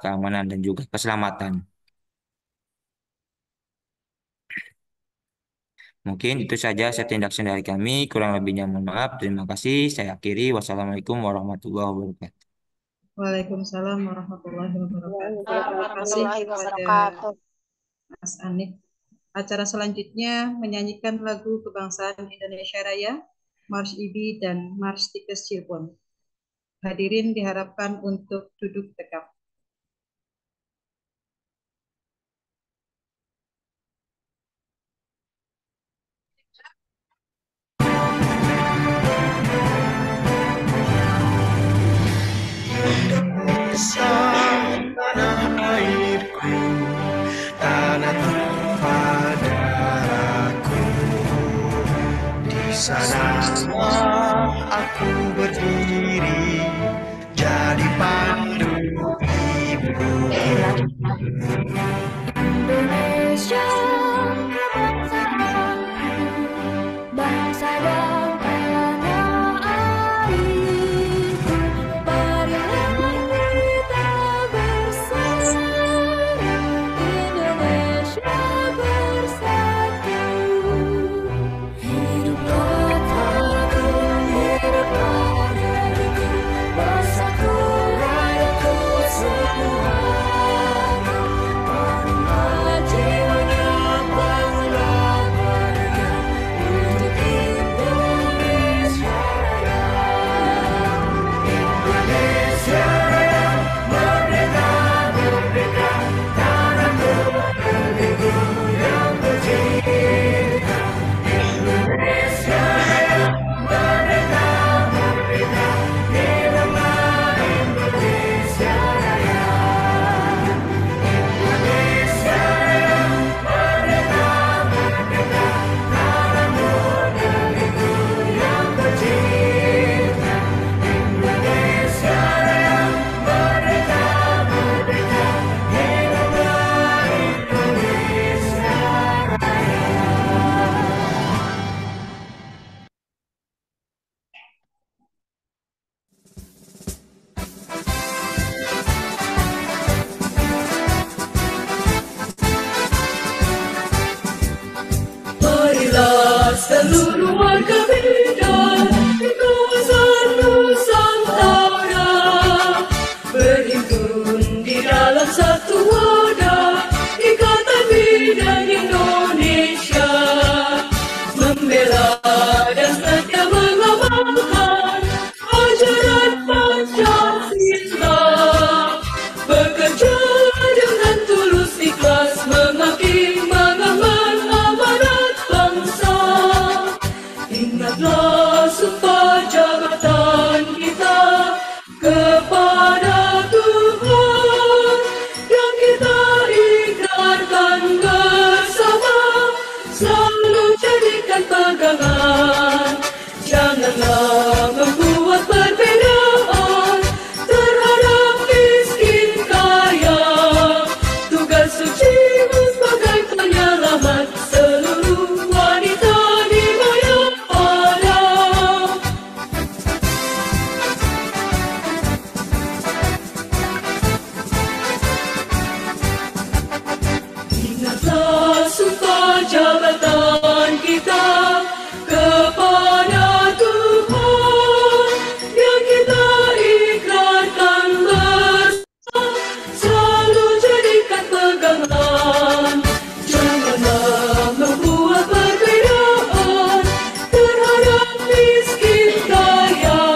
keamanan dan juga keselamatan. Mungkin itu saja saya tindak dari kami. Kurang lebihnya mohon maaf. Terima kasih. Saya akhiri. Wassalamualaikum warahmatullahi wabarakatuh. Waalaikumsalam warahmatullahi wabarakatuh. Terima kasih Warahmatullahi kepada wabarakatuh. Mas Anif. Acara selanjutnya menyanyikan lagu kebangsaan Indonesia Raya, Mars IBI dan Mars Tikes Cirebon. Hadirin diharapkan untuk duduk tegap. Indonesia, tanah airku, tanah tumpah darahku. Di sanalah aku berdiri, jadi pandu ibu. Indonesia, kebangsaanku, bangsa dan tanah airku. Marilah kita bersama, Indonesia bersatu. Hiduplah tanahku, hiduplah negeriku, bersatu rakyatku semua. Bangunlah jiwanya, bangunlah mereka untuk Indonesia Raya. Indonesia Raya, merdeka, merdeka, tanahku, negeriku yang tercinta. Indonesia Raya, merdeka, merdeka, hiduplah Indonesia Raya. Indonesia Raya, merdeka, merdeka, tanahmu, negeriku yang tercinta. Indonesia Raya, merdeka, merdeka, hiduplah Indonesia Raya. Marilah seluruh warga Medan di kawasan Nusantara berhimpun di dalam satu wadah Ikatan Bidan Indonesia, membela dan setia mengamalkan ajaran Pancasila, bekerja dengan tulus ikhlas mengabdi mengemban amanat bangsa. Ingatlah sumpah jabatan kita kepada Tuhan yang kita ikrarkan bersama, selalu jadikan pegangan. Janganlah membuat perbedaan terhadap miskin kaya. Tugas sucimu sebagai penyelamat seluruh wanita di Mayapana. Ingatlah sumpah jabatan kita kepada Tuhan yang kita ikrarkan bersama, selalu jadikan pegangan. Janganlah membuat perbedaan terhadap miskin kaya.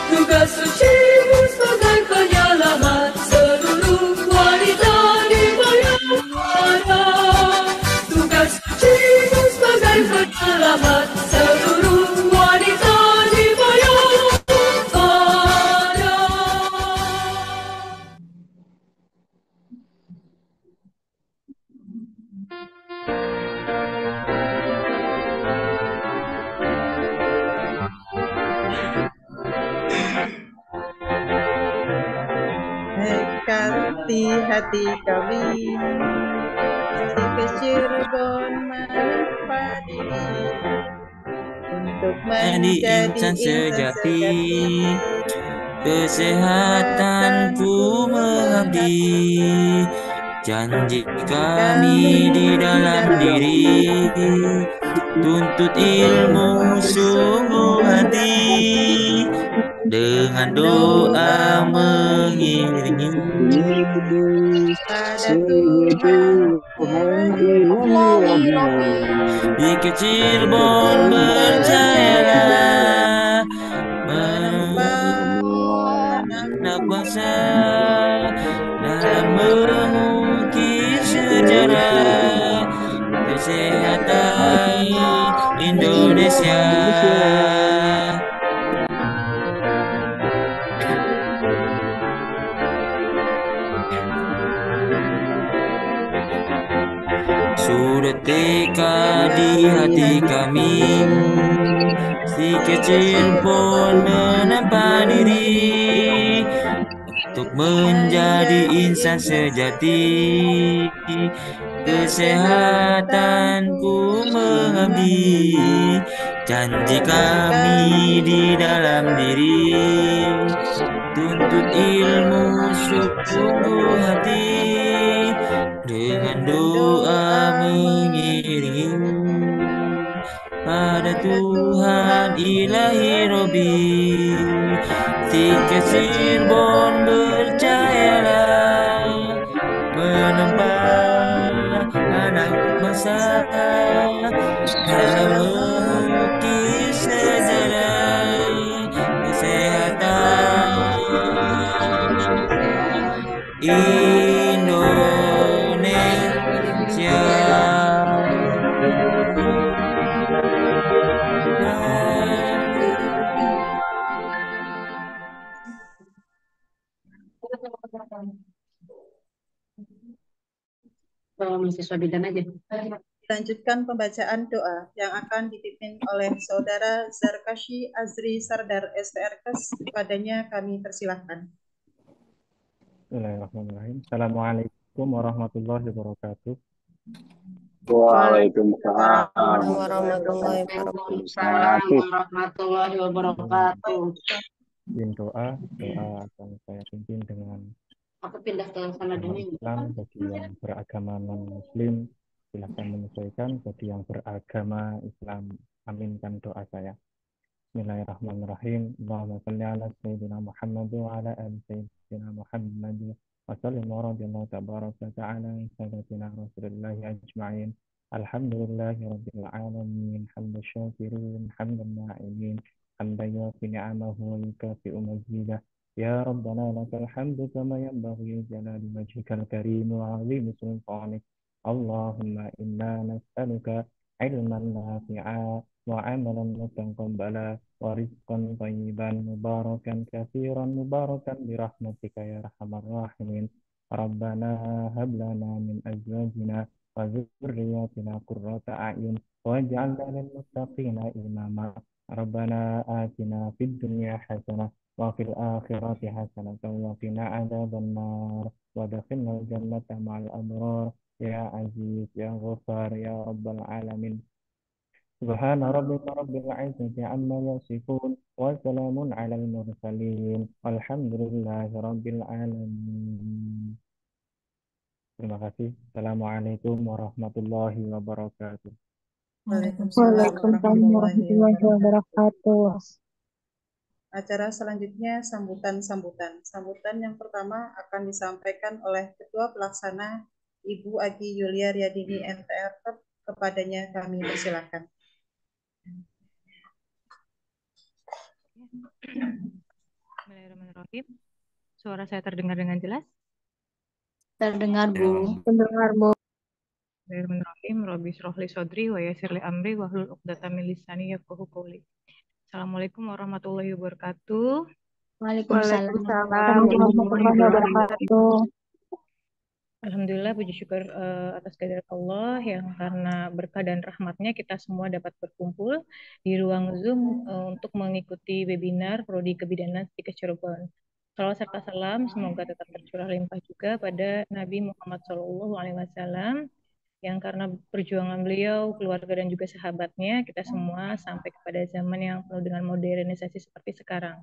Tugas sucimu sebagai penyelamat seluruh wanita di Mayapana. Tugas sucimu sebagai penyelamat seluruh wanita di Mayapana. Dekati hati kami, Tikes Cirebon menempa diri untuk Jadi menjadi insan insan sejati, sejati, kesehatanku mengabdi. Janji kami di dalam diri, tuntut ilmu sungguh hati, dengan doa mengiringi. pada Tuhan ilahi Di Cirebon percayalah, menempa anak bangsa dalam mengukir sejarah kesehatan Indonesia. Sudah teka di hati kami, si kecil pun menampak diri untuk menjadi insan sejati. Kesehatanku mengabdi, janji kami di dalam diri, tuntut ilmu sungguh hati, dengan doa mengiringi pada Tuhan ilahi Robi. Si Cirebon percayalah, menempa anak bangsa dalam mengukir sejarah kesehatan Indonesia. Mahasiswa bidan aja. Dilanjutkan pembacaan doa yang akan dipimpin oleh Saudara Zarkashi Azri Sardar STRKes. Kepadanya kami persilahkan. Bismillahirrahmanirrahim. Assalamualaikum warahmatullahi wabarakatuh. Waalaikumsalam warahmatullahi wabarakatuh. Izin doa akan saya pimpin dengan Aku pindah ke sana agama dulu. Islam. Bagi yang beragama non-Muslim, silahkan menyesuaikan. Bagi yang beragama Islam, aminkan doa saya. Bismillahirrahmanirrahim. Allahumma salli ala Sayyidina Muhammad wa ala ali Sayyidina Muhammad wa sallim wa radiyallahu tabaraka wa ta'ala an sayyidatina Rasulillah ajma'in. Alhamdulillahi rabbil alamin, hamdan syakirin, hamdan na'imin, hamdan yuafi ni'amahu wa yukafi'u mazidah. Ya Rabbana lakal hamdu kama yanbaghi li jalali wajhikal karim wa 'azimi sultanik. Allahumma inna nas'aluka ilman nafi'a wa 'amalan mutaqabbala wa rizqan thayyiban mubarakan katsiran mubarakan bi rahmatika ya arhamar rahimin. Rabbana hab lana min azwajina wa dzurriyyatina qurrata a'yun waj'alna lil muttaqina imama. Rabbana atina fid dunya hasanah wa fil akhirati hasanatan wa qina adzabannar wa adkhilnal jannata ma'al abrar ya aziz ya ghafar ya rabbal alamin. Subhana rabbika rabbil izzati amma yasifun wa salamun alal mursalin walhamdulillahi rabbil alamin. Terima kasih. Assalamualaikum warahmatullahi wabarakatuh. Waalaikumsalam warahmatullahi wabarakatuh. wabarakatuh. Acara selanjutnya sambutan-sambutan. Sambutan yang pertama akan disampaikan oleh Ketua Pelaksana Ibu Agi Yulia Riadini NTR. Kepadanya kami persilakan. Bismillahirrahmanirrahim. Suara saya terdengar dengan jelas? Terdengar, Bu. Pendengar Bu. Bismillahirrahmanirrahim. Rabbi shrahli sodri wa yassir li amri wahlul 'uqdatam min lisani yafqahu qawli. Assalamualaikum warahmatullahi wabarakatuh. Waalaikumsalam. Warahmatullahi wabarakatuh. Alhamdulillah, puji syukur atas kehadirat Allah yang karena berkah dan rahmatnya kita semua dapat berkumpul di ruang Zoom untuk mengikuti webinar Prodi Kebidanan Stikes Cirebon. Salawat serta salam semoga tetap tercurah limpah juga pada Nabi Muhammad SAW yang karena perjuangan beliau, keluarga dan juga sahabatnya, kita semua sampai kepada zaman yang penuh dengan modernisasi seperti sekarang.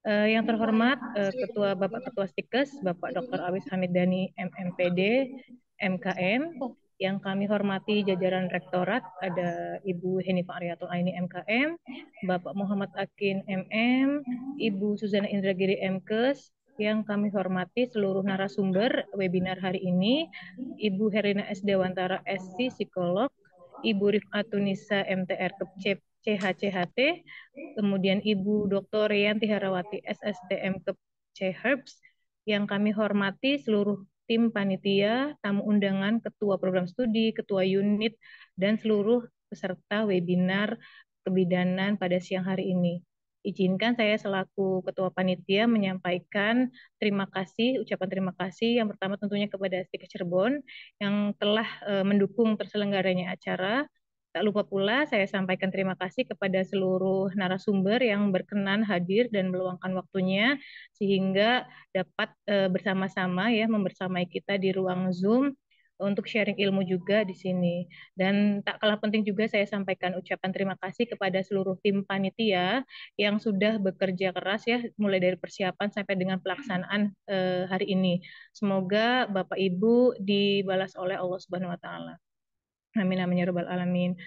Yang terhormat Bapak Ketua Stikes, Bapak Dr. Awis Hamidani, MMPD, MKM. Yang kami hormati jajaran rektorat, ada Ibu Henifah Ariyatul Aini, MKM, Bapak Muhammad Akin, MM, Ibu Suzana Indragiri, MKes. Yang kami hormati seluruh narasumber webinar hari ini, Ibu Herlina S. Dewantara, SC, Psikolog, Ibu Rif'atunisa, MTR, Kepcep, CHCHT, kemudian Ibu Dr. Rianti Herawati, SSTM, Herbs. Yang kami hormati seluruh tim panitia, tamu undangan, ketua program studi, ketua unit, dan seluruh peserta webinar kebidanan pada siang hari ini. Izinkan saya selaku ketua panitia menyampaikan ucapan terima kasih yang pertama tentunya kepada Stikes Cirebon yang telah mendukung terselenggaranya acara. Tak lupa pula saya sampaikan terima kasih kepada seluruh narasumber yang berkenan hadir dan meluangkan waktunya sehingga dapat bersama-sama ya membersamai kita di ruang Zoom untuk sharing ilmu juga di sini. Dan tak kalah penting juga saya sampaikan ucapan terima kasih kepada seluruh tim panitia yang sudah bekerja keras ya mulai dari persiapan sampai dengan pelaksanaan hari ini. Semoga Bapak Ibu dibalas oleh Allah Subhanahu wa taala. Amin amin ya rabbal alamin.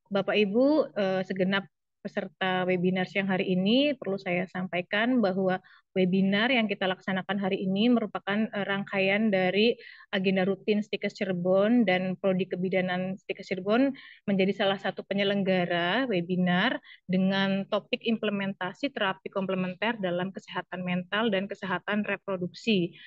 Bapak Ibu, segenap peserta webinar siang hari ini perlu saya sampaikan bahwa webinar yang kita laksanakan hari ini merupakan rangkaian dari agenda rutin Stikes Cirebon dan Prodi Kebidanan Stikes Cirebon menjadi salah satu penyelenggara webinar dengan topik implementasi terapi komplementer dalam kesehatan mental dan kesehatan reproduksi.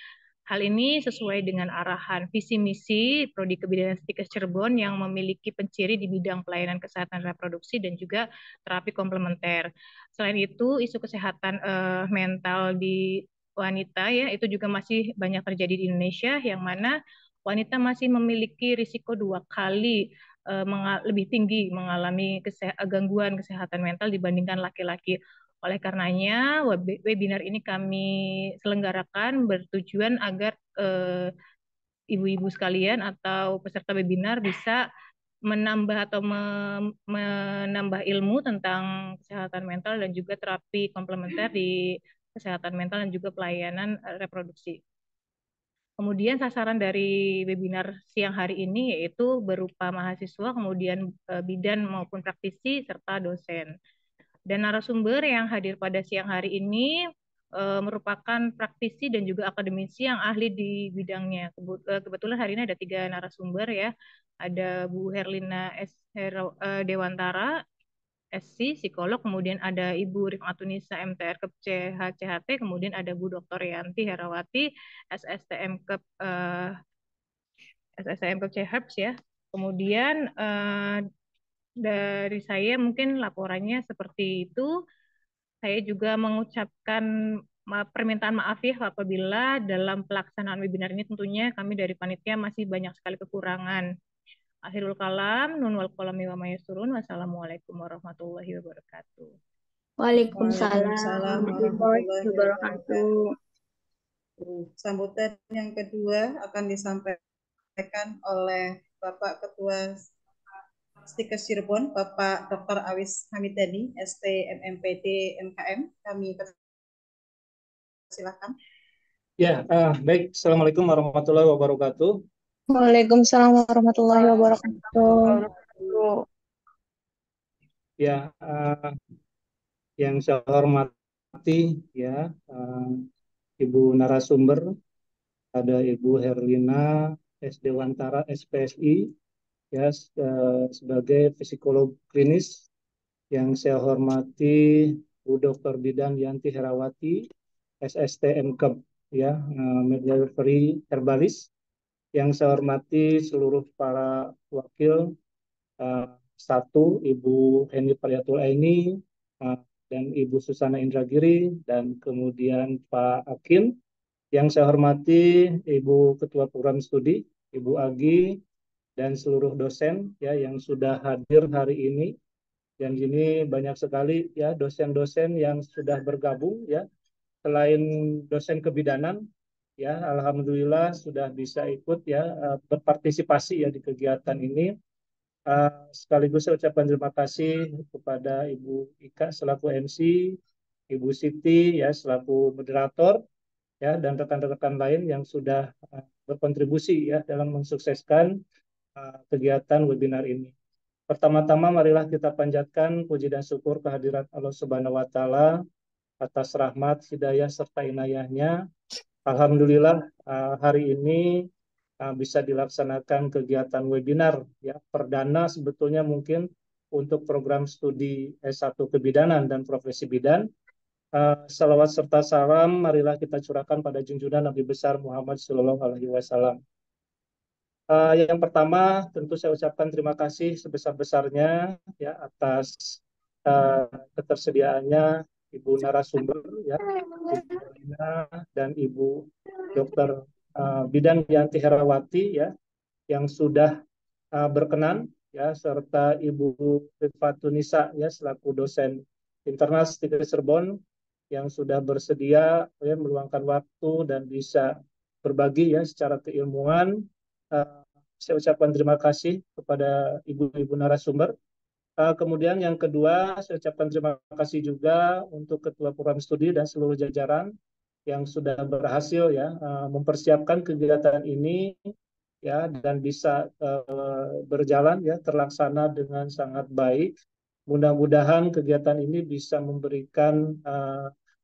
Hal ini sesuai dengan arahan visi misi Prodi Kebidanan Stikes Cirebon yang memiliki penciri di bidang pelayanan kesehatan reproduksi dan juga terapi komplementer. Selain itu, isu kesehatan mental di wanita ya itu juga masih banyak terjadi di Indonesia, yang mana wanita masih memiliki risiko 2 kali lebih tinggi mengalami gangguan kesehatan mental dibandingkan laki-laki. Oleh karenanya, webinar ini kami selenggarakan bertujuan agar ibu-ibu sekalian atau peserta webinar bisa menambah atau menambah ilmu tentang kesehatan mental dan juga terapi komplementer di kesehatan mental dan juga pelayanan reproduksi. Kemudian sasaran dari webinar siang hari ini yaitu berupa mahasiswa, kemudian bidan maupun praktisi, serta dosen. Dan narasumber yang hadir pada siang hari ini merupakan praktisi dan juga akademisi yang ahli di bidangnya. Kebetulan hari ini ada 3 narasumber ya. Ada Bu Herlina S. Dewantara, SC, psikolog, kemudian ada Ibu Rif'atunisa, MTR, CHCHT, kemudian ada Bu Dr. Rianti Herawati, SSTM, Herbs ya. Kemudian dari saya mungkin laporannya seperti itu. Saya juga mengucapkan permintaan maaf ya apabila dalam pelaksanaan webinar ini tentunya kami dari panitia masih banyak sekali kekurangan. Akhirul kalam, nun wal qalami wa mayasturun. Wassalamualaikum warahmatullahi wabarakatuh. Waalaikumsalam Waalaikumsalam warahmatullahi warahmatullahi wabarakatuh. wabarakatuh. Sambutan yang kedua akan disampaikan oleh Bapak Ketua Stikes Cirebon, Bapak Dr. Awis Hamidani, ST, MMPD, MKM. Kami persilahkan. Ya, baik. Assalamualaikum warahmatullahi wabarakatuh. Waalaikumsalam warahmatullahi wabarakatuh. Ya, yang saya hormati ya Ibu narasumber, ada Ibu Herlina S. Dewantara, SPSI, ya sebagai psikolog klinis. Yang saya hormati Bu Dr. Bidan Yanti Herawati, SSTM, ya midwifery herbalis. Yang saya hormati seluruh para wakil, satu Ibu Henifah Ariyatul Aini dan Ibu Susana Indragiri, dan kemudian Pak Akin. Yang saya hormati Ibu Ketua Program Studi, Ibu Agi, dan seluruh dosen ya yang sudah hadir hari ini. Yang ini banyak sekali ya dosen-dosen yang sudah bergabung ya. Selain dosen kebidanan, ya alhamdulillah sudah bisa ikut ya berpartisipasi ya di kegiatan ini. Sekaligus saya ucapkan terima kasih kepada Ibu Ika selaku MC, Ibu Siti ya selaku moderator ya dan rekan-rekan lain yang sudah berkontribusi ya dalam mensukseskan kegiatan webinar ini. Pertama-tama marilah kita panjatkan puji dan syukur kehadirat Allah Subhanahu wa taala atas rahmat, hidayah serta inayahnya. Alhamdulillah hari ini bisa dilaksanakan kegiatan webinar ya perdana sebetulnya mungkin untuk program studi S1 Kebidanan dan Profesi Bidan. Salawat serta salam marilah kita curahkan pada junjungan Nabi besar Muhammad Sallallahu Alaihi Wasallam. Yang pertama tentu saya ucapkan terima kasih sebesar-besarnya ya atas ketersediaannya Ibu narasumber ya Ibu Lina dan Ibu Dr. Bidan Yanti Herawati ya yang sudah berkenan ya serta Ibu Rifat-Tunisa ya selaku dosen internal Stikes Cirebon yang sudah bersedia ya meluangkan waktu dan bisa berbagi ya secara keilmuan. Saya ucapkan terima kasih kepada ibu-ibu narasumber. Kemudian yang kedua, saya ucapkan terima kasih juga untuk Ketua Program Studi dan seluruh jajaran yang sudah berhasil ya mempersiapkan kegiatan ini ya dan bisa berjalan ya terlaksana dengan sangat baik. Mudah-mudahan kegiatan ini bisa memberikan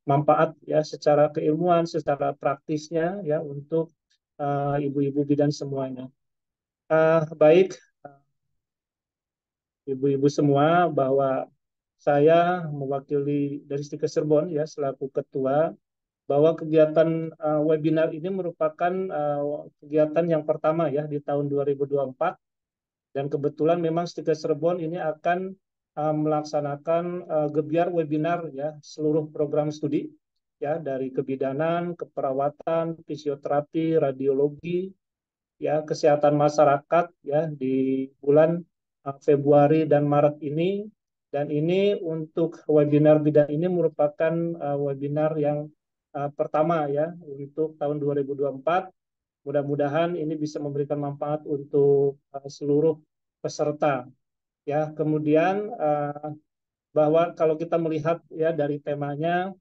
manfaat ya secara keilmuan, secara praktisnya ya untuk ibu-ibu bidan semuanya. Baik ibu-ibu semua bahwa saya mewakili dari Stikes Cirebon ya selaku ketua bahwa kegiatan webinar ini merupakan kegiatan yang pertama ya di tahun 2024 dan kebetulan memang Stikes Cirebon ini akan melaksanakan gebiar webinar ya seluruh program studi ya dari kebidanan, keperawatan, fisioterapi, radiologi ya kesehatan masyarakat ya di bulan Februari dan Maret ini dan ini untuk webinar bidan ini merupakan webinar yang pertama ya untuk tahun 2024. Mudah-mudahan ini bisa memberikan manfaat untuk seluruh peserta ya. Kemudian bahwa kalau kita melihat ya dari temanya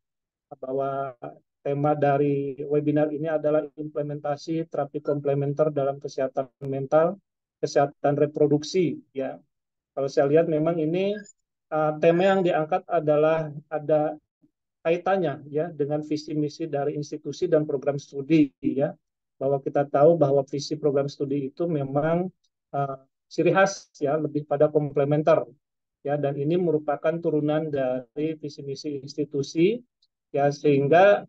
bahwa tema dari webinar ini adalah implementasi terapi komplementer dalam kesehatan mental, kesehatan reproduksi. Ya, kalau saya lihat memang ini tema yang diangkat adalah ada kaitannya ya dengan visi misi dari institusi dan program studi ya. Bahwa kita tahu bahwa visi program studi itu memang ciri khas ya lebih pada komplementer ya dan ini merupakan turunan dari visi misi institusi ya sehingga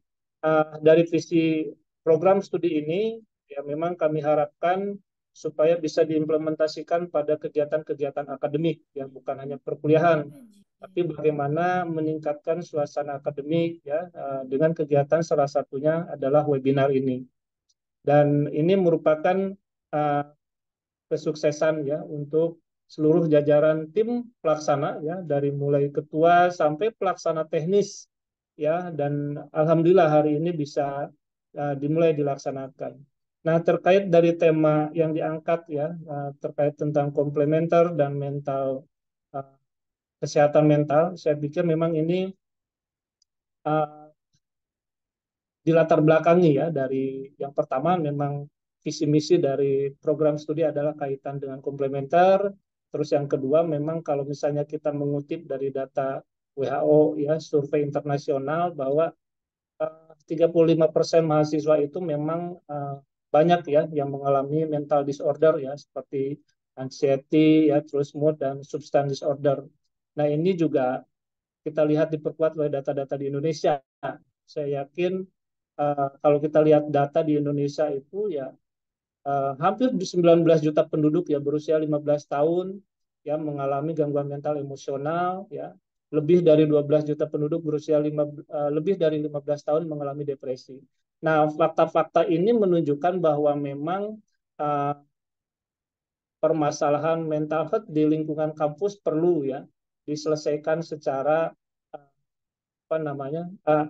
dari visi program studi ini ya memang kami harapkan supaya bisa diimplementasikan pada kegiatan-kegiatan akademik yang bukan hanya perkuliahan tapi bagaimana meningkatkan suasana akademik ya dengan kegiatan salah satunya adalah webinar ini dan ini merupakan kesuksesan ya untuk seluruh jajaran tim pelaksana ya dari mulai ketua sampai pelaksana teknis ya dan alhamdulillah hari ini bisa dimulai dilaksanakan. Nah, terkait dari tema yang diangkat ya terkait tentang komplementer dan mental kesehatan mental, saya pikir memang ini dilatar belakangi ya dari yang pertama memang visi misi dari program studi adalah kaitan dengan komplementer. Terus yang kedua memang kalau misalnya kita mengutip dari data WHO ya survei internasional bahwa 35% mahasiswa itu memang banyak ya yang mengalami mental disorder ya seperti anxiety ya terus mood dan substance disorder. Nah, ini juga kita lihat diperkuat oleh data-data di Indonesia. Saya yakin kalau kita lihat data di Indonesia itu ya hampir di 19 juta penduduk ya berusia 15 tahun ya mengalami gangguan mental emosional ya. Lebih dari 12 juta penduduk berusia lebih dari 15 tahun mengalami depresi. Nah, fakta-fakta ini menunjukkan bahwa memang permasalahan mental health di lingkungan kampus perlu ya diselesaikan secara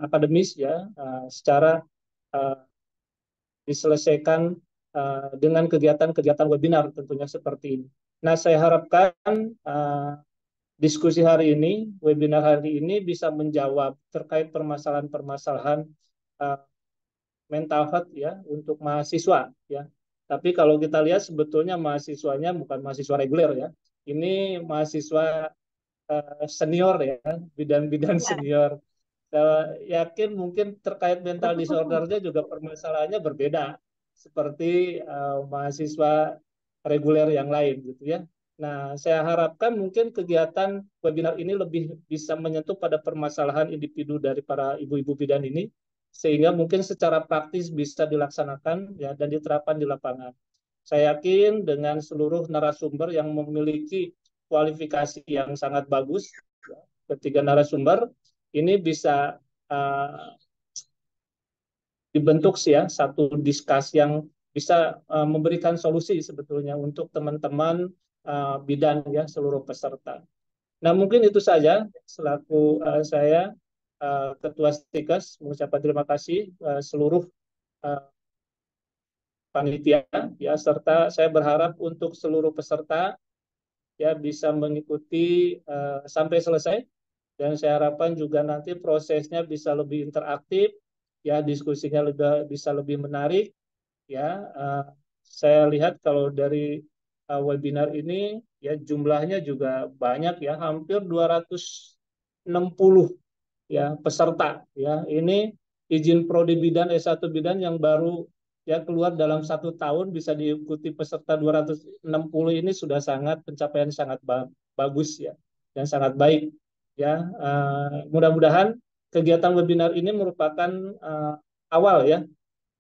akademis ya secara diselesaikan dengan kegiatan-kegiatan webinar tentunya seperti ini. Nah, saya harapkan diskusi hari ini, webinar hari ini bisa menjawab terkait permasalahan-permasalahan uh, mental health ya untuk mahasiswa ya. Tapi kalau kita lihat sebetulnya mahasiswanya bukan mahasiswa reguler ya. Ini mahasiswa senior ya, bidan-bidan senior. Saya yakin mungkin terkait mental disordernya juga permasalahannya berbeda seperti mahasiswa reguler yang lain gitu ya. Nah, saya harapkan mungkin kegiatan webinar ini lebih bisa menyentuh pada permasalahan individu dari para ibu-ibu bidan ini sehingga mungkin secara praktis bisa dilaksanakan ya dan diterapkan di lapangan. Saya yakin dengan seluruh narasumber yang memiliki kualifikasi yang sangat bagus, ya, ketiga narasumber ini bisa uh, dibentuk sih ya satu diskus yang bisa memberikan solusi sebetulnya untuk teman-teman bidan ya seluruh peserta. Nah mungkin itu saja selaku saya Ketua Stikes mengucapkan terima kasih seluruh uh, panitia ya serta saya berharap untuk seluruh peserta ya bisa mengikuti sampai selesai dan saya harapkan juga nanti prosesnya bisa lebih interaktif ya diskusinya bisa lebih menarik ya. Saya lihat kalau dari webinar ini ya jumlahnya juga banyak ya hampir 260 ya peserta ya ini izin prodi bidan S1 bidan yang baru ya keluar dalam 1 tahun bisa diikuti peserta 260 ini sudah sangat pencapaian sangat bagus ya dan sangat baik ya. Mudah-mudahan kegiatan webinar ini merupakan awal ya.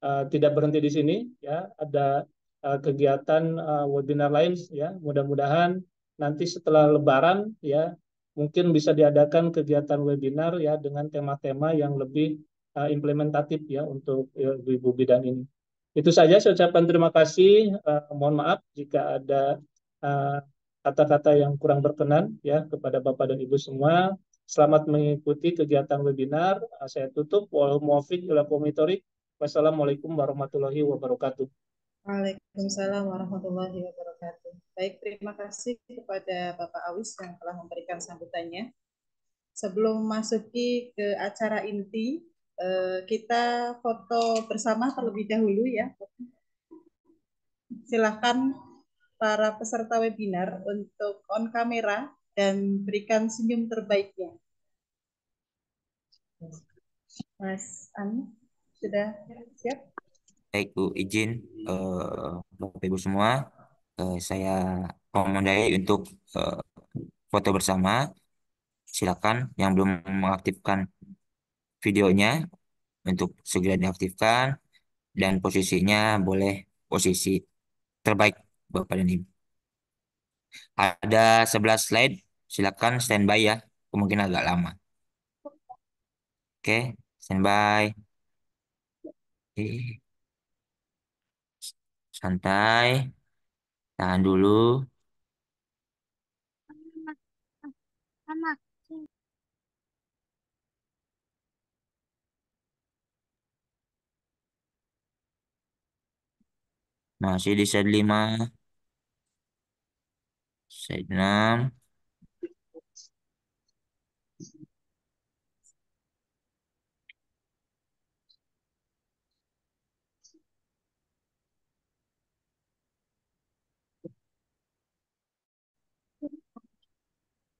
Tidak berhenti di sini ya ada kegiatan webinar lain ya mudah-mudahan nanti setelah Lebaran ya mungkin bisa diadakan kegiatan webinar ya dengan tema-tema yang lebih implementatif ya untuk ibu bidan ini. Itu saja saya ucapkan terima kasih. Mohon maaf jika ada kata-kata yang kurang berkenan ya kepada Bapak dan Ibu semua. Selamat mengikuti kegiatan webinar. Saya tutup. Wassalamualaikum warahmatullahi wabarakatuh. Waalaikumsalam warahmatullahi wabarakatuh. Baik, terima kasih kepada Bapak Awis yang telah memberikan sambutannya. Sebelum masuki ke acara inti, kita foto bersama terlebih dahulu ya. Silakan para peserta webinar untuk on kamera dan berikan senyum terbaiknya. Mas Ani, sudah siap? Baik Bu, izin Bapak Ibu semua, saya memandai untuk foto bersama. Silakan yang belum mengaktifkan videonya untuk segera diaktifkan dan posisinya boleh posisi terbaik Bapak dan Ibu. Ada 11 slide, silakan standby ya, kemungkinan agak lama. Oke, standby. Santai, tahan dulu. Masih di slide 5, slide 6.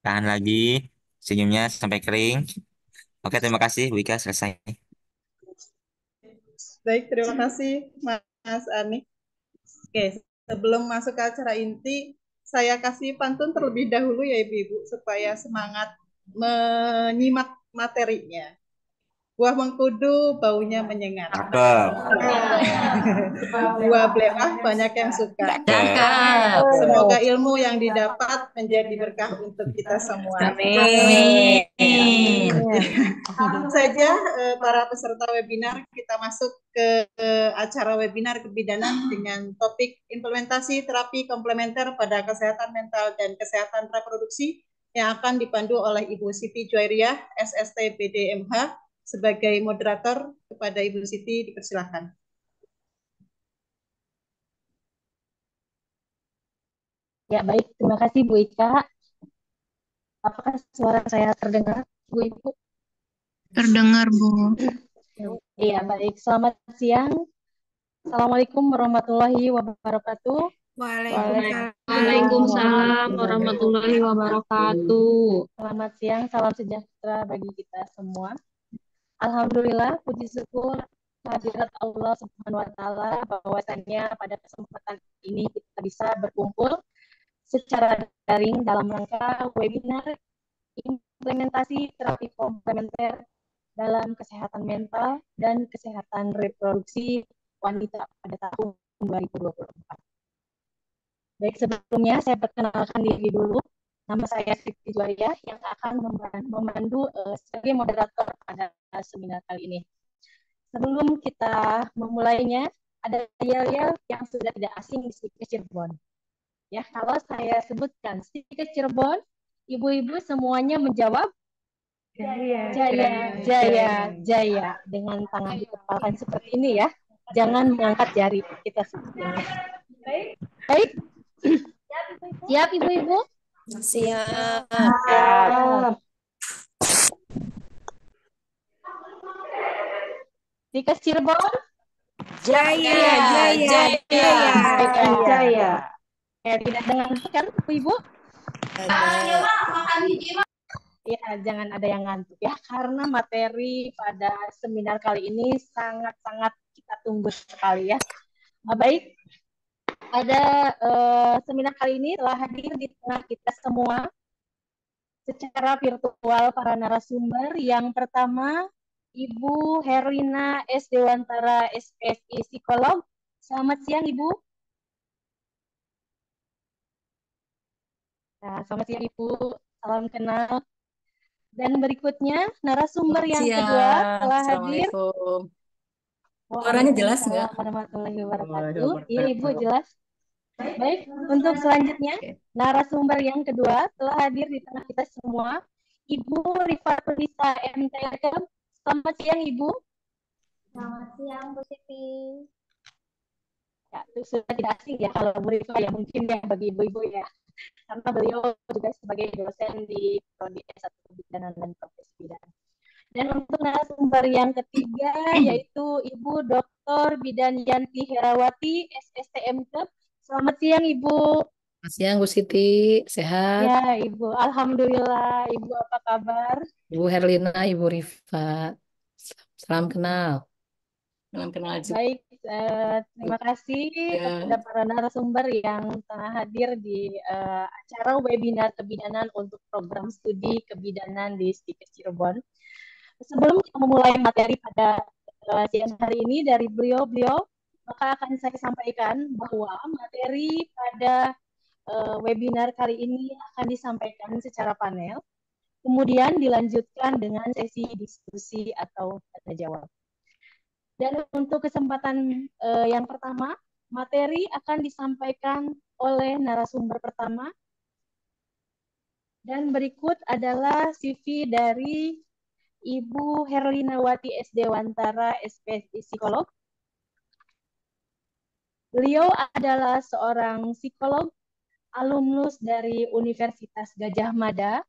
Tahan lagi, senyumnya sampai kering. Oke, terima kasih Bu Ika, selesai. Baik, terima kasih Mas Ani. Oke, sebelum masuk ke acara inti, saya kasih pantun terlebih dahulu ya Ibu-Ibu, supaya semangat menyimak materinya. Buah mengkudu baunya menyengat. Cakep. Buah belewah banyak yang suka. Cakep. Semoga ilmu yang didapat menjadi berkah untuk kita semua. Amin. Langsung saja para peserta webinar, kita masuk ke acara webinar kebidanan dengan topik implementasi terapi komplementer pada kesehatan mental dan kesehatan reproduksi yang akan dipandu oleh Ibu Siti Juwairiyah, SST BDMH, sebagai moderator. Kepada Ibu Siti dipersilakan. Ya, baik. Terima kasih Bu Ika. Apakah suara saya terdengar, Bu Ibu? Terdengar, Bu. Iya, baik. Selamat siang. Assalamualaikum warahmatullahi wabarakatuh. Waalaikumsalam warahmatullahi wabarakatuh. Selamat siang, salam sejahtera bagi kita semua. Alhamdulillah, puji syukur kehadirat Allah Subhanahu wa taala bahwasanya pada kesempatan ini kita bisa berkumpul secara daring dalam rangka webinar implementasi terapi komplementer dalam kesehatan mental dan kesehatan reproduksi wanita pada tahun 2024. Baik, sebelumnya saya perkenalkan diri dulu. Nama saya Siti Juwaria yang akan memandu sebagai moderator pada seminar kali ini. Sebelum kita memulainya, ada yel-yel yang sudah tidak asing di Stikes Cirebon. Ya, kalau saya sebutkan Stikes Cirebon, ibu-ibu semuanya menjawab Jaya, Jaya, Jaya dengan tangan dikepalkan seperti ini ya. Jangan mengangkat jari kita sebutnya. Baik. Siap ibu-ibu? Siap. Stikes Cirebon? Jaya, Jaya, Jaya. Jaya. Ya, tidak dengarkan ibu-ibu? Ya, jangan ada yang ngantuk ya, karena materi pada seminar kali ini sangat-sangat kita tunggu sekali ya. Baik, pada seminar kali ini telah hadir di tengah kita semua secara virtual para narasumber. Yang pertama, Ibu Herlina S. Dewantara, SPSI Psikolog. Selamat siang, Ibu. Nah, selamat siang, Ibu. Salam kenal. Dan berikutnya, narasumber yang kedua telah hadir. Assalamualaikum. Suaranya jelas nggak? Warahmatullahi wabarakatuh. Iya, Ibu, jelas. Baik, untuk selanjutnya, narasumber yang kedua telah hadir di tengah kita semua, Ibu Rifatulisa M. Telkem. Selamat siang, Ibu. Selamat siang, Bu Siti. Ya, itu sudah tidak asing ya kalau Bu Rifa ya, mungkin ya bagi ibu-ibu ya. Karena beliau juga sebagai dosen di Prodi S1 Kebidanan dan Profesi Bidan. Dan untuk narasumber yang ketiga yaitu Ibu Dr. Bidan Yanti Herawati, SSTMK. Selamat siang, Ibu. Selamat siang, Bu Siti. Sehat? Ya, Ibu. Alhamdulillah. Ibu apa kabar? Ibu Herlina, Ibu Rifa. Salam kenal. Salam kenal juga. Baik, terima kasih Ya. kepada para narasumber yang telah hadir di acara webinar kebidanan untuk program studi kebidanan di Stikes Cirebon. Sebelum kita memulai materi pada siang hari ini dari beliau-beliau, maka akan saya sampaikan bahwa materi pada webinar kali ini akan disampaikan secara panel, kemudian dilanjutkan dengan sesi diskusi atau tanya jawab. Dan untuk kesempatan yang pertama, materi akan disampaikan oleh narasumber pertama. Dan berikut adalah CV dari Ibu Herlinawati S. Dewantara, SPSI Psikolog. Beliau adalah seorang psikolog, alumnus dari Universitas Gadjah Mada,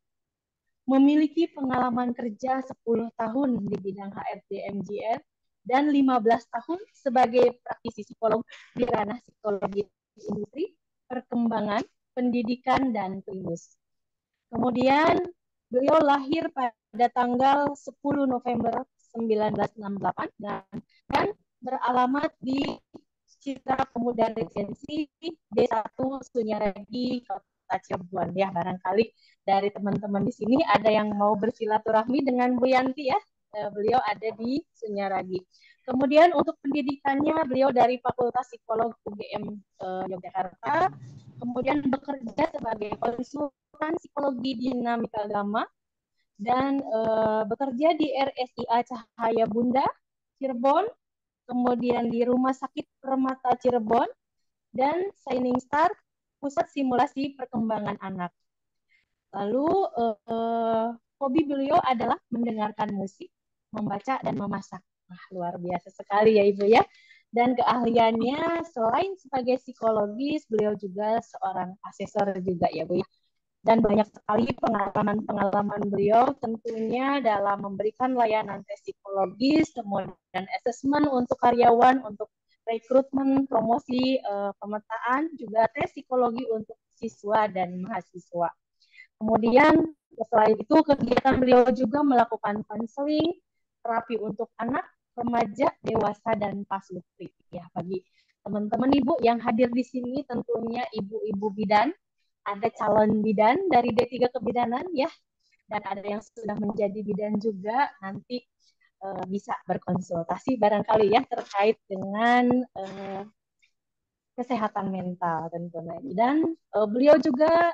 memiliki pengalaman kerja 10 tahun di bidang HRD MGR, dan 15 tahun sebagai praktisi psikolog di ranah psikologi industri, perkembangan, pendidikan, dan klinis. Kemudian beliau lahir pada tanggal 10 November 1968 dan beralamat di Citra Pemuda Regensi D1 Sunyaragi, Kota Cirebon. Ya, barangkali dari teman-teman di sini ada yang mau bersilaturahmi dengan Bu Yanti ya. Beliau ada di Sunyaragi. Kemudian untuk pendidikannya beliau dari Fakultas Psikolog UGM Yogyakarta, kemudian bekerja sebagai konsultan psikologi dinamika agama dan bekerja di RSIA Cahaya Bunda Cirebon, kemudian di Rumah Sakit Permata Cirebon dan Shining Star Pusat Simulasi Perkembangan Anak. Lalu hobi beliau adalah mendengarkan musik, membaca, dan memasak. Nah, luar biasa sekali ya Ibu ya. Dan keahliannya selain sebagai psikologis, beliau juga seorang asesor juga ya Bu. dan banyak sekali pengalaman-pengalaman beliau tentunya dalam memberikan layanan tes psikologis, kemudian asesmen untuk karyawan, untuk rekrutmen, promosi, pemetaan, juga tes psikologi untuk siswa dan mahasiswa. Kemudian selain itu kegiatan beliau juga melakukan konseling, terapi untuk anak, remaja, dewasa, dan pasutri. Ya, bagi teman-teman ibu yang hadir di sini tentunya ibu-ibu bidan, ada calon bidan dari D3 Kebidanan ya, dan ada yang sudah menjadi bidan juga, nanti bisa berkonsultasi barangkali ya terkait dengan kesehatan mental tentunya. Dan beliau juga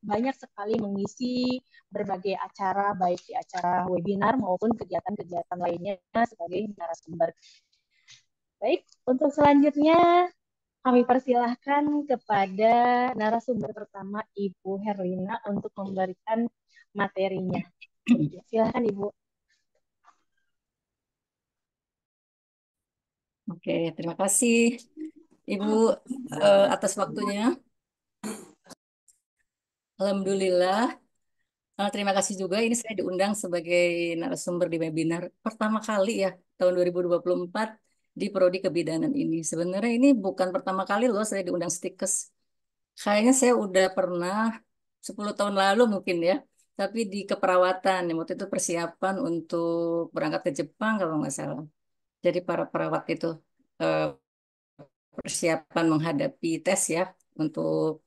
banyak sekali mengisi berbagai acara, baik di acara webinar maupun kegiatan-kegiatan lainnya sebagai narasumber. Baik, untuk selanjutnya kami persilahkan kepada narasumber pertama Ibu Herlina untuk memberikan materinya. Silahkan Ibu. Oke, terima kasih Ibu atas waktunya. Alhamdulillah. Terima kasih juga ini saya diundang sebagai narasumber di webinar pertama kali ya tahun 2024 di Prodi Kebidanan ini. Sebenarnya ini bukan pertama kali loh saya diundang Stikes. Kayaknya saya udah pernah 10 tahun lalu mungkin ya. Tapi di keperawatan, yang waktu itu persiapan untuk berangkat ke Jepang kalau nggak salah. Jadi para perawat itu eh, persiapan menghadapi tes ya untuk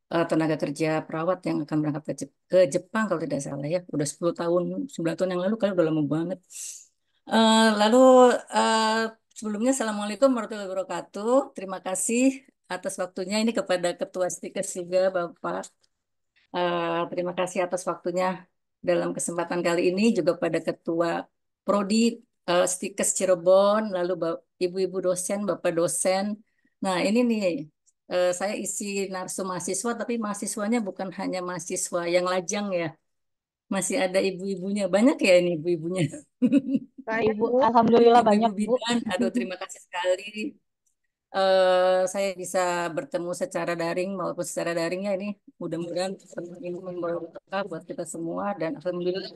tenaga kerja perawat yang akan berangkat ke Jepang kalau tidak salah ya. Udah 10 tahun, 9 tahun yang lalu kali udah lama banget. Lalu eh, sebelumnya Assalamualaikum warahmatullahi wabarakatuh. Terima kasih atas waktunya ini kepada Ketua Stikers juga Bapak. Terima kasih atas waktunya dalam kesempatan kali ini juga pada Ketua Prodi Stikers Cirebon, lalu Ibu-ibu dosen, Bapak dosen. Nah ini nih saya isi narsum mahasiswa, tapi mahasiswanya bukan hanya mahasiswa yang lajang ya, masih ada ibu-ibunya. Banyak ya ini ibu-ibunya. Pak Ibu, alhamdulillah Ibu-ibu banyak Bu. bidan, aduh terima kasih sekali. Saya bisa bertemu secara daring maupun secara daringnya ini mudah-mudahan ini membawa berkah buat kita semua dan alhamdulillah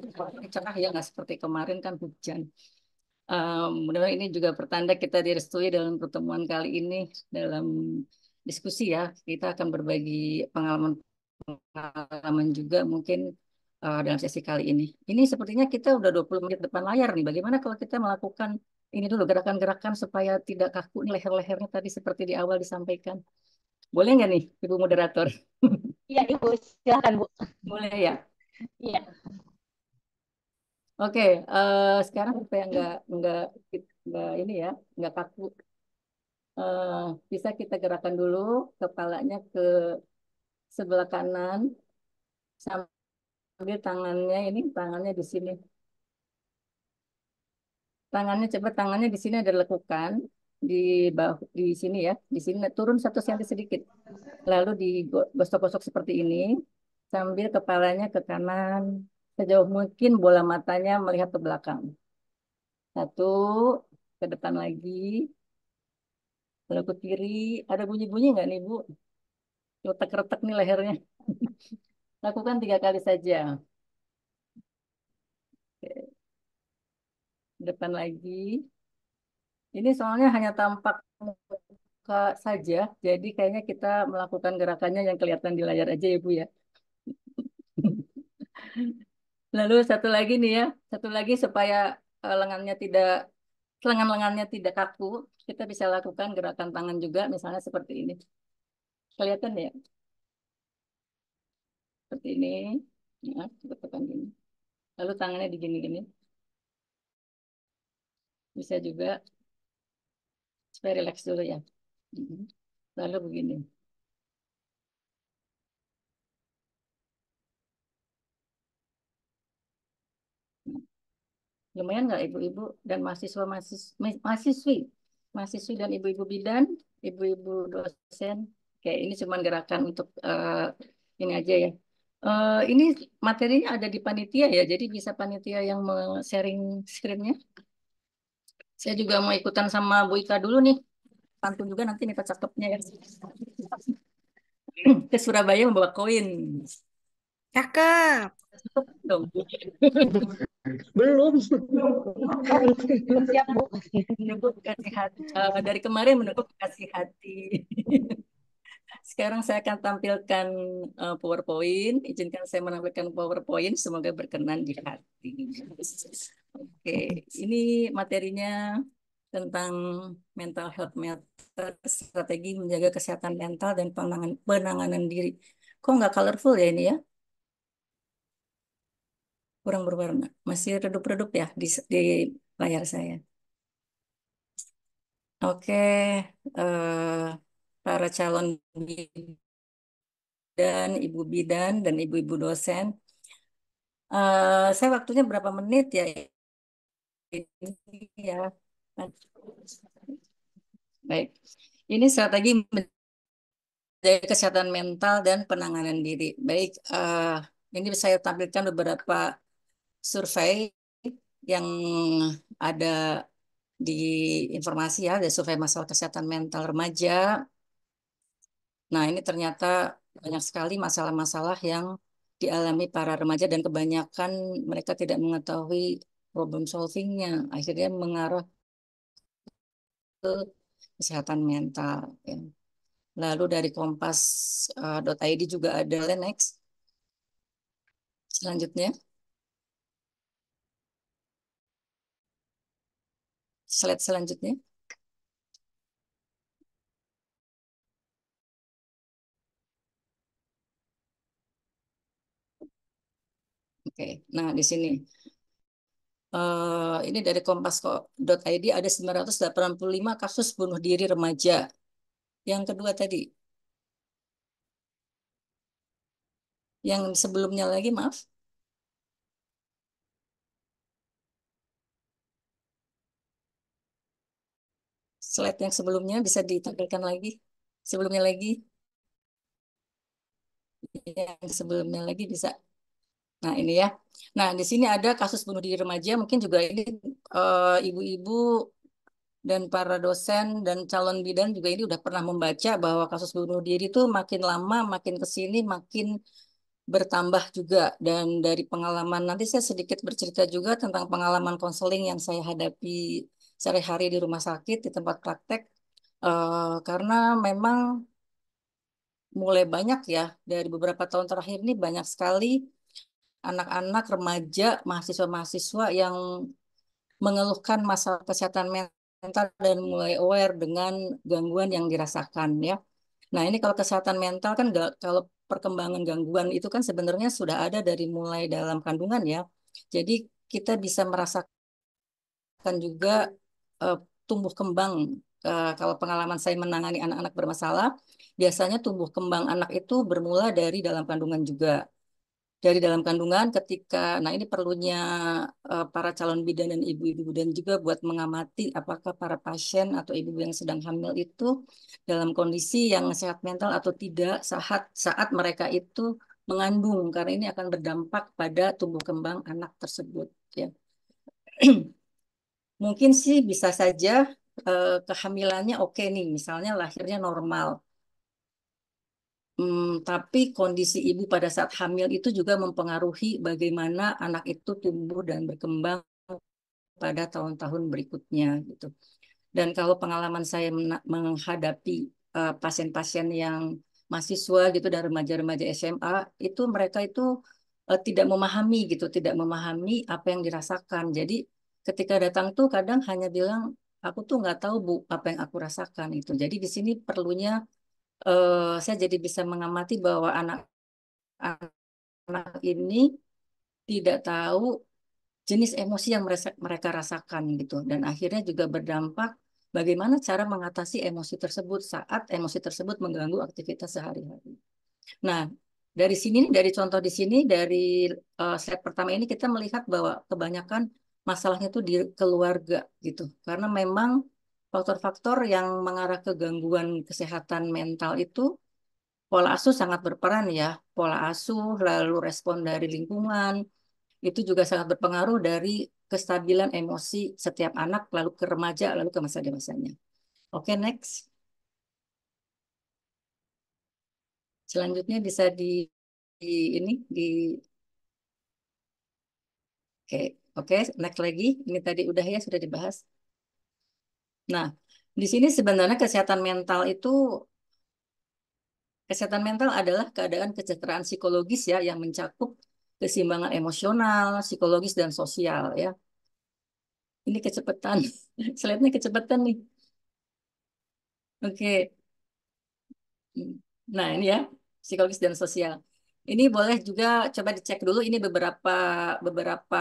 cerah ya nggak seperti kemarin kan hujan. Mudah-mudahan ini juga pertanda kita direstui dalam pertemuan kali ini dalam diskusi ya. Kita akan berbagi pengalaman juga mungkin dalam sesi kali ini. Ini sepertinya kita udah 20 menit depan layar nih. Bagaimana kalau kita melakukan ini dulu gerakan-gerakan supaya tidak kaku nih leher-lehernya tadi seperti di awal disampaikan. Boleh nggak nih, Ibu Moderator? Iya Ibu, silakan Bu. Boleh ya? Iya. Oke, sekarang supaya nggak ini ya, nggak kaku. Eh, Bisa kita gerakan dulu kepalanya ke sebelah kanan sambil tangannya di sini. Tangannya di sini ada lekukan di bahu di sini ya, di sini turun 1 senti sedikit. Lalu digosok-gosok seperti ini sambil kepalanya ke kanan sejauh mungkin bola matanya melihat ke belakang. 1, ke depan lagi, lalu ke kiri. Ada bunyi-bunyi nggak nih Bu? Retak-retak nih lehernya. Lakukan 3 kali saja. Oke. Depan lagi. Ini soalnya hanya tampak muka saja, jadi kayaknya kita melakukan gerakannya yang kelihatan di layar aja ya Bu ya. Lalu satu lagi nih ya, satu lagi supaya lengan-lengannya tidak kaku, kita bisa lakukan gerakan tangan juga, misalnya seperti ini. Kelihatan ya? Seperti ini. Ya, tekan gini. Lalu tangannya digini-gini. Bisa juga supaya rileks dulu ya. Lalu begini. Lumayan nggak ibu-ibu dan mahasiswi dan ibu-ibu bidan, ibu-ibu dosen. Kayak ini cuma gerakan untuk ini aja ya. Ini materinya ada di panitia ya, jadi bisa panitia yang sharing screen-nya. Saya juga mau ikutan sama Bu Ika dulu nih. Pantun juga nanti minta cakepnya ya. Ke Surabaya membawa koin. Cakep. Dong. Belum. Belum siap, Bu. Menunggu kekasih hati. Dari kemarin menunggu kekasih hati. Sekarang saya akan tampilkan PowerPoint. Izinkan saya menampilkan PowerPoint. Semoga berkenan di hati. Oke, ini materinya tentang mental health matter, strategi menjaga kesehatan mental dan penanganan diri. Kok nggak colorful ya ini ya? Kurang berwarna. Masih redup-redup ya di layar saya. Oke, para calon bidan, ibu bidan, dan ibu-ibu dosen. Saya waktunya berapa menit ya? Ini ya. Baik. Ini strategi menjaga kesehatan mental dan penanganan diri. Baik, ini saya tampilkan beberapa survei yang ada di informasi ya, ada survei masalah kesehatan mental remaja. Nah, ini ternyata banyak sekali masalah-masalah yang dialami para remaja dan kebanyakan mereka tidak mengetahui problem solvingnya. Akhirnya mengarah ke kesehatan mental. Ya. Lalu dari kompas.id juga ada next. Selanjutnya, slide selanjutnya. Oke, nah di sini. Ini dari kompas.id ada 985 kasus bunuh diri remaja. Yang kedua tadi, yang sebelumnya lagi, maaf. Slide yang sebelumnya bisa ditampilkan lagi. Sebelumnya lagi. Yang sebelumnya lagi bisa. Nah, ini ya. Nah, di sini ada kasus bunuh diri remaja. Mungkin juga ini ibu-ibu dan para dosen dan calon bidan juga ini udah pernah membaca bahwa kasus bunuh diri itu makin lama, makin ke sini, makin bertambah juga. Dan dari pengalaman, nanti saya sedikit bercerita juga tentang pengalaman konseling yang saya hadapi sehari-hari di rumah sakit, di tempat praktek. Karena memang mulai banyak ya, dari beberapa tahun terakhir ini banyak sekali anak-anak, remaja, mahasiswa-mahasiswa yang mengeluhkan masalah kesehatan mental dan mulai aware dengan gangguan yang dirasakan ya. Nah, ini kalau kesehatan mental kan kalau perkembangan gangguan itu kan sebenarnya sudah ada dari mulai dalam kandungan ya. Jadi kita bisa merasakan juga eh, tumbuh kembang. Kalau pengalaman saya menangani anak-anak bermasalah, biasanya tumbuh kembang anak itu bermula dari dalam kandungan juga. Dari dalam kandungan ketika, nah ini perlunya para calon bidan dan ibu-ibu dan juga buat mengamati apakah para pasien atau ibu yang sedang hamil itu dalam kondisi yang sehat mental atau tidak saat saat mereka itu mengandung, karena ini akan berdampak pada tumbuh kembang anak tersebut ya. Mungkin sih bisa saja kehamilannya oke nih, misalnya lahirnya normal. Tapi kondisi ibu pada saat hamil itu juga mempengaruhi bagaimana anak itu tumbuh dan berkembang pada tahun-tahun berikutnya gitu. Dan kalau pengalaman saya menghadapi pasien-pasien yang mahasiswa gitu dan remaja-remaja SMA, itu mereka itu tidak memahami gitu, tidak memahami apa yang dirasakan. Jadi ketika datang tuh kadang hanya bilang, aku tuh nggak tahu Bu apa yang aku rasakan itu. Jadi di sini perlunya saya jadi bisa mengamati bahwa anak-anak ini tidak tahu jenis emosi yang mereka rasakan gitu, dan akhirnya juga berdampak bagaimana cara mengatasi emosi tersebut saat emosi tersebut mengganggu aktivitas sehari-hari. Nah, dari sini, dari contoh di sini, dari slide pertama ini kita melihat bahwa kebanyakan masalahnya itu di keluarga gitu, karena memang faktor-faktor yang mengarah ke gangguan kesehatan mental itu pola asuh sangat berperan ya. Pola asuh, lalu respon dari lingkungan, itu juga sangat berpengaruh dari kestabilan emosi setiap anak, lalu ke remaja, lalu ke masa dewasanya. Oke, next. Selanjutnya bisa ini di oke, oke, next lagi. Ini tadi udah ya sudah dibahas. Nah, di sini sebenarnya kesehatan mental adalah keadaan kesejahteraan psikologis ya yang mencakup keseimbangan emosional, psikologis dan sosial ya. Ini kecepatan, slide-nya kecepatan nih. Oke. Nah, ini ya, psikologis dan sosial. Ini boleh juga coba dicek dulu ini beberapa beberapa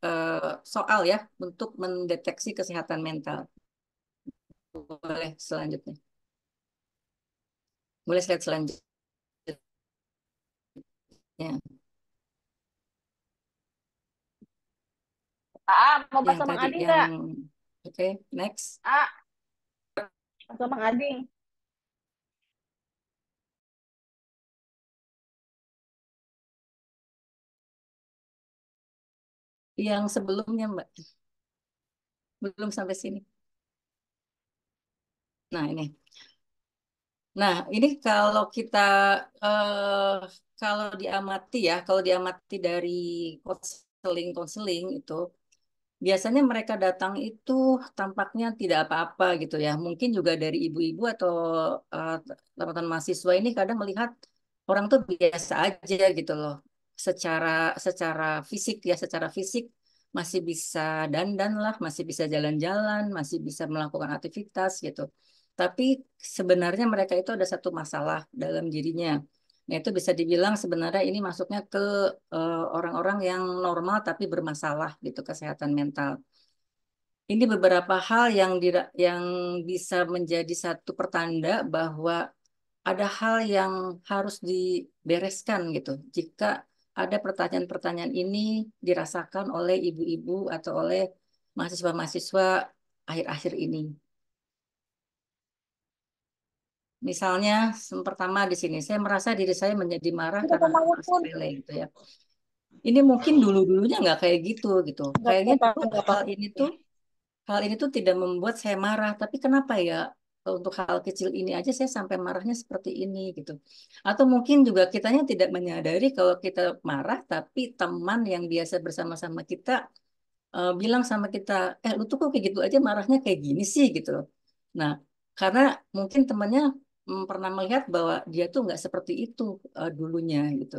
eh, soal ya untuk mendeteksi kesehatan mental. Boleh selanjutnya. Boleh slide selanjutnya. Mau Yang pasang Mang tadi Ading yang nggak? oke, next. Pasang Mang Ading. Yang sebelumnya, Mbak. Belum sampai sini. Nah, ini. Nah, ini eh, kalau diamati dari konseling itu biasanya mereka datang itu tampaknya tidak apa-apa gitu ya. Mungkin juga dari ibu-ibu atau eh, teman-teman mahasiswa ini kadang melihat orang tuh biasa aja gitu loh. Secara secara fisik ya, secara fisik masih bisa dandan lah, masih bisa jalan-jalan, masih bisa melakukan aktivitas gitu. Tapi sebenarnya mereka itu ada satu masalah dalam dirinya. Nah, itu bisa dibilang sebenarnya ini masuknya ke orang-orang yang normal tapi bermasalah gitu kesehatan mental. Ini beberapa hal yang bisa menjadi satu pertanda bahwa ada hal yang harus dibereskan gitu. Jika ada pertanyaan-pertanyaan ini dirasakan oleh ibu-ibu atau oleh mahasiswa-mahasiswa akhir-akhir ini. Misalnya, yang pertama di sini, saya merasa diri saya menjadi marah Udah karena bangun hal pun. sepele gitu ya. Ini mungkin dulu-dulunya nggak kayak gitu gitu. Nggak Kayaknya apa-apa, dulu nggak apa-apa. hal ini tuh tidak membuat saya marah. Tapi kenapa ya untuk hal kecil ini aja saya sampai marahnya seperti ini gitu. Atau mungkin juga kitanya tidak menyadari kalau kita marah, tapi teman yang biasa bersama-sama kita bilang sama kita, lu tuh kok kayak gitu aja marahnya kayak gini sih gitu loh. Nah, karena mungkin temannya pernah melihat bahwa dia tuh nggak seperti itu dulunya gitu.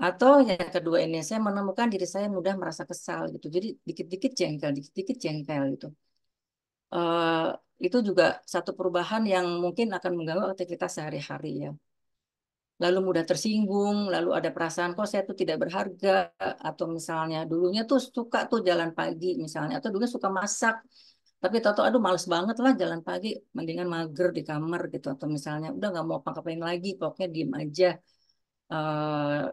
Atau yang kedua ini, saya menemukan diri saya mudah merasa kesal gitu. Jadi dikit-dikit jengkel gitu. Eh, itu juga satu perubahan yang mungkin akan mengganggu aktivitas sehari-hari ya. Lalu mudah tersinggung, lalu ada perasaan kok saya tuh tidak berharga, atau misalnya dulunya tuh suka tuh jalan pagi misalnya, atau dulunya suka masak, tapi tahu-tahu aduh males banget lah jalan pagi, mendingan mager di kamar gitu, atau misalnya udah nggak mau apa-apain lagi, pokoknya diem aja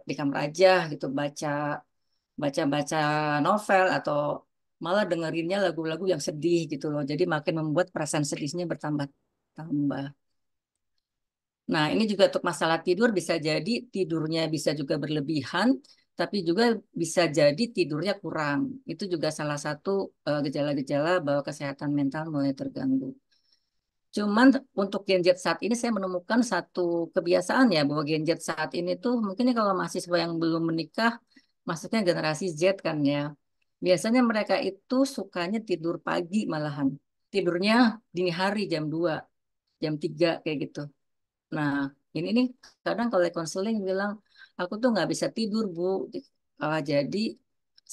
di kamar aja gitu, baca-baca novel atau malah dengerinnya lagu-lagu yang sedih gitu loh. Jadi makin membuat perasaan sedihnya bertambah-tambah. Nah, ini juga untuk masalah tidur bisa jadi tidurnya bisa juga berlebihan, tapi juga bisa jadi tidurnya kurang. Itu juga salah satu gejala-gejala bahwa kesehatan mental mulai terganggu. Cuman untuk Gen Z saat ini saya menemukan satu kebiasaan ya bahwa Gen Z saat ini tuh mungkin ini kalau mahasiswa yang belum menikah, maksudnya generasi Z kan ya. Biasanya mereka itu sukanya tidur pagi malahan. Tidurnya dini hari jam 3 kayak gitu. Nah, ini nih kadang kalau konseling bilang, aku tuh nggak bisa tidur, Bu. Jadi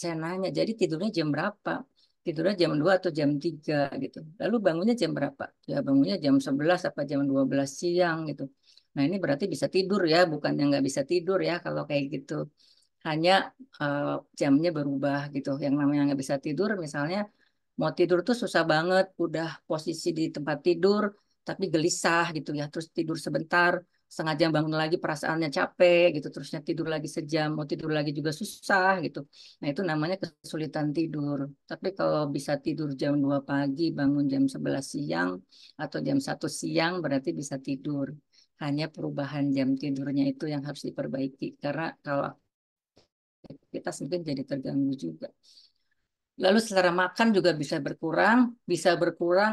saya nanya, jadi tidurnya jam berapa? Tidurnya jam 2 atau jam 3 gitu. Lalu bangunnya jam berapa? Ya bangunnya jam 11 apa jam 12 siang gitu. Nah ini berarti bisa tidur ya, bukan yang nggak bisa tidur ya kalau kayak gitu. Hanya eh, jamnya berubah gitu. Yang namanya nggak bisa tidur misalnya mau tidur tuh susah banget, udah posisi di tempat tidur, tapi gelisah gitu ya. Terus tidur sebentar, setengah jam bangun lagi perasaannya capek gitu. Terusnya tidur lagi sejam, mau tidur lagi juga susah gitu. Nah itu namanya kesulitan tidur. Tapi kalau bisa tidur jam 2 pagi, bangun jam 11 siang, atau jam 1 siang berarti bisa tidur. Hanya perubahan jam tidurnya itu yang harus diperbaiki. Karena kalau aktivitas mungkin jadi terganggu juga. Lalu secara makan juga bisa berkurang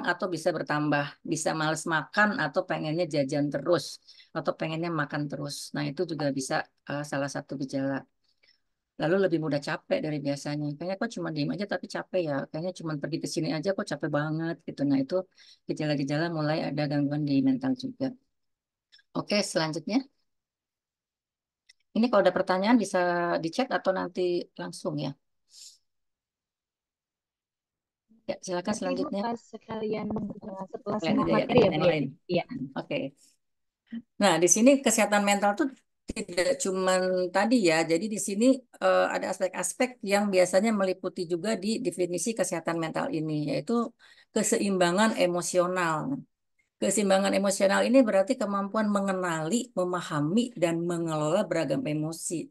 atau bisa bertambah. Bisa males makan atau pengennya jajan terus, atau pengennya makan terus. Nah, itu juga bisa salah satu gejala. Lalu lebih mudah capek dari biasanya. Kayaknya kok cuma diem aja tapi capek ya. Kayaknya cuma pergi ke sini aja kok capek banget gitu. Nah, itu gejala-gejala mulai ada gangguan di mental juga. Oke, selanjutnya. Ini kalau ada pertanyaan bisa di chat atau nanti langsung ya. Ya, silakan Nanti Ibu selanjutnya. pas sekalian setelah Lihat simak aja ya, materi ya lihat Bu yang ya. lain. Iya. Oke. Nah, di sini kesehatan mental tuh tidak cuma tadi ya. Jadi di sini ada aspek-aspek yang biasanya meliputi juga di definisi kesehatan mental ini, yaitu keseimbangan emosional. Keseimbangan emosional ini berarti kemampuan mengenali, memahami, dan mengelola beragam emosi.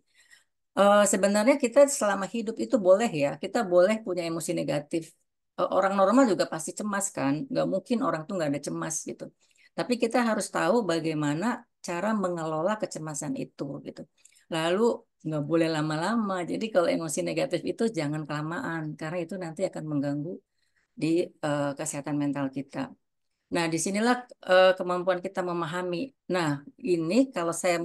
Sebenarnya kita selama hidup itu boleh ya, kita boleh punya emosi negatif. Orang normal juga pasti cemas kan, nggak mungkin orang tuh nggak ada cemas gitu. Tapi kita harus tahu bagaimana cara mengelola kecemasan itu gitu. Lalu nggak boleh lama-lama. Jadi kalau emosi negatif itu jangan kelamaan, karena itu nanti akan mengganggu di kesehatan mental kita. Nah, disinilah kemampuan kita memahami. Nah, ini kalau saya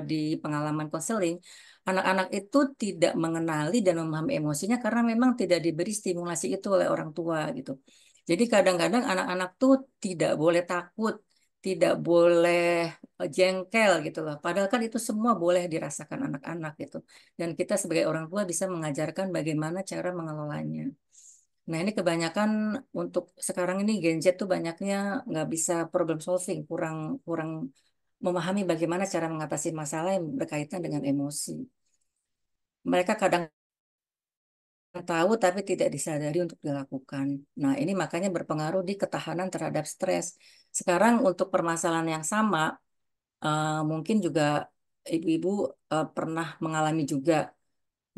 di pengalaman konseling, anak-anak itu tidak mengenali dan memahami emosinya karena memang tidak diberi stimulasi itu oleh orang tua gitu. Jadi kadang-kadang anak-anak tuh tidak boleh takut, tidak boleh jengkel gitu loh. Padahal kan itu semua boleh dirasakan anak-anak gitu. Dan kita sebagai orang tua bisa mengajarkan bagaimana cara mengelolanya. Nah, ini kebanyakan untuk sekarang ini Gen Z tuh banyaknya nggak bisa problem solving, kurang kurang memahami bagaimana cara mengatasi masalah yang berkaitan dengan emosi. Mereka kadang tahu tapi tidak disadari untuk dilakukan. Nah, ini makanya berpengaruh di ketahanan terhadap stres. Sekarang untuk permasalahan yang sama, mungkin juga ibu-ibu pernah mengalami juga.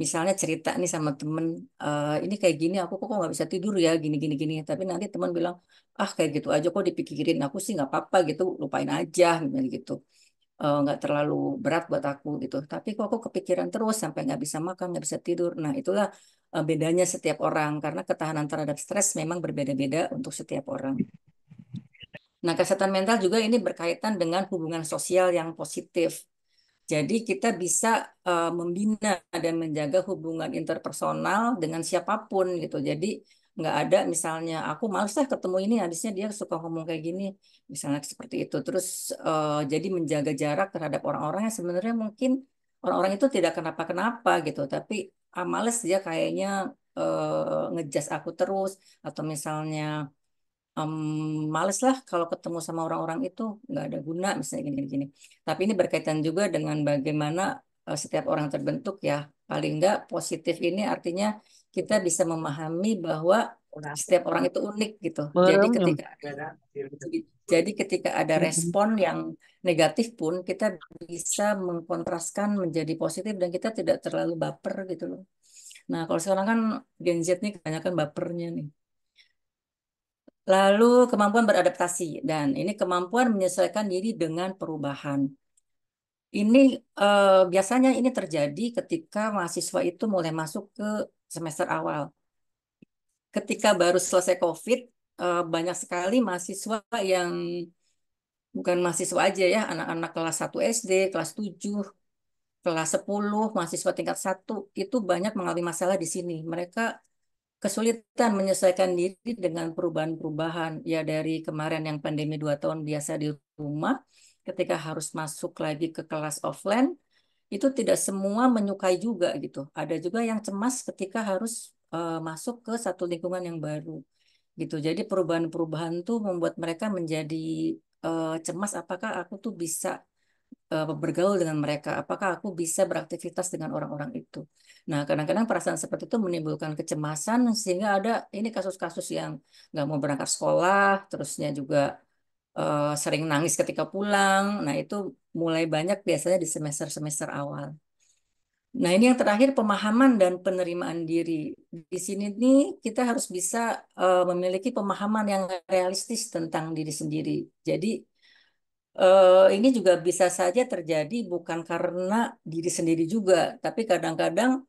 Misalnya cerita nih sama temen, ini kayak gini, aku kok nggak bisa tidur ya, gini gini gini. Tapi nanti teman bilang, ah kayak gitu aja kok dipikirin, aku sih nggak apa-apa gitu, lupain aja, misalnya gitu. Nggak terlalu berat buat aku gitu. Tapi kok aku kepikiran terus sampai nggak bisa makan, nggak bisa tidur. Nah itulah bedanya setiap orang, karena ketahanan terhadap stres memang berbeda-beda untuk setiap orang. Nah, kesehatan mental juga ini berkaitan dengan hubungan sosial yang positif. Jadi kita bisa membina dan menjaga hubungan interpersonal dengan siapapun gitu. Jadi nggak ada misalnya aku males lah ketemu ini, habisnya dia suka ngomong kayak gini, misalnya seperti itu. Terus jadi menjaga jarak terhadap orang-orang yang sebenarnya mungkin orang-orang itu tidak kenapa-kenapa gitu, tapi males dia kayaknya ngejas aku terus atau misalnya males lah kalau ketemu sama orang-orang itu nggak ada guna misalnya gini-gini. Tapi ini berkaitan juga dengan bagaimana setiap orang terbentuk ya. Paling nggak positif ini artinya kita bisa memahami bahwa setiap orang itu unik gitu. Jadi ketika ada respon yang negatif pun kita bisa mengkontraskan menjadi positif dan kita tidak terlalu baper gitu loh. Nah, kalau sekarang kan Gen Z nih kebanyakan bapernya nih. Lalu kemampuan beradaptasi dan ini kemampuan menyesuaikan diri dengan perubahan. Ini biasanya ini terjadi ketika mahasiswa itu mulai masuk ke semester awal. Ketika baru selesai COVID, banyak sekali mahasiswa yang bukan mahasiswa aja ya, anak-anak kelas 1 SD, kelas 7, kelas 10, mahasiswa tingkat 1 itu banyak mengalami masalah di sini. Mereka kesulitan menyesuaikan diri dengan perubahan-perubahan ya dari kemarin yang pandemi 2 tahun biasa di rumah ketika harus masuk lagi ke kelas offline itu tidak semua menyukai juga gitu. Ada juga yang cemas ketika harus masuk ke satu lingkungan yang baru gitu. Jadi perubahan-perubahan tuh membuat mereka menjadi cemas apakah aku tuh bisa bergaul dengan mereka, apakah aku bisa beraktivitas dengan orang-orang itu. Nah, kadang-kadang perasaan seperti itu menimbulkan kecemasan sehingga ada ini kasus-kasus yang nggak mau berangkat sekolah, terusnya juga sering nangis ketika pulang. Nah, itu mulai banyak biasanya di semester-semester awal. Nah, ini yang terakhir pemahaman dan penerimaan diri. Di sini nih kita harus bisa memiliki pemahaman yang realistis tentang diri sendiri. Jadi ini juga bisa saja terjadi bukan karena diri sendiri juga, tapi kadang-kadang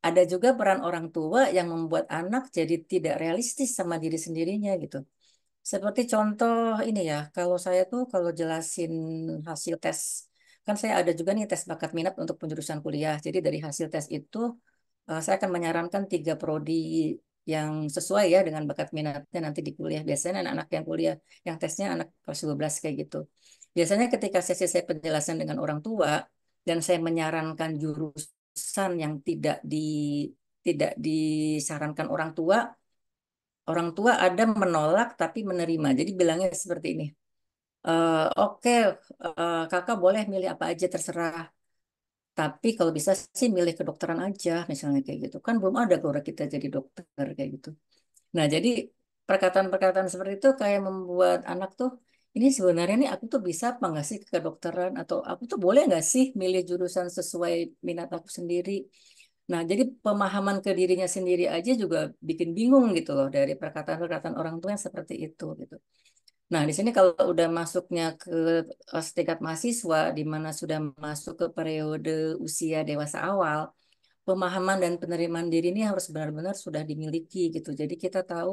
ada juga peran orang tua yang membuat anak jadi tidak realistis sama diri sendirinya gitu. Seperti contoh ini ya, kalau saya tuh kalau jelasin hasil tes, kan saya ada juga nih tes bakat minat untuk penjurusan kuliah. Jadi dari hasil tes itu saya akan menyarankan 3 prodi yang sesuai ya dengan bakat minatnya nanti di kuliah. Biasanya anak-anak yang kuliah, yang tesnya anak kelas 12 kayak gitu. Biasanya ketika sesi saya penjelasan dengan orang tua dan saya menyarankan jurusan yang tidak disarankan orang tua ada menolak tapi menerima. Jadi bilangnya seperti ini. Oke, kakak boleh milih apa aja terserah. Tapi kalau bisa sih milih kedokteran aja, misalnya kayak gitu. Kan belum ada kalau kita jadi dokter kayak gitu. Nah, jadi perkataan-perkataan seperti itu kayak membuat anak tuh, ini sebenarnya nih aku tuh bisa apa nggak sih ke kedokteran atau aku tuh boleh nggak sih milih jurusan sesuai minat aku sendiri. Nah, jadi pemahaman ke dirinya sendiri aja juga bikin bingung gitu loh dari perkataan-perkataan orang tua yang seperti itu gitu. Nah, di sini kalau udah masuknya ke setingkat mahasiswa, di mana sudah masuk ke periode usia dewasa awal, pemahaman dan penerimaan diri ini harus benar-benar sudah dimiliki gitu. Jadi kita tahu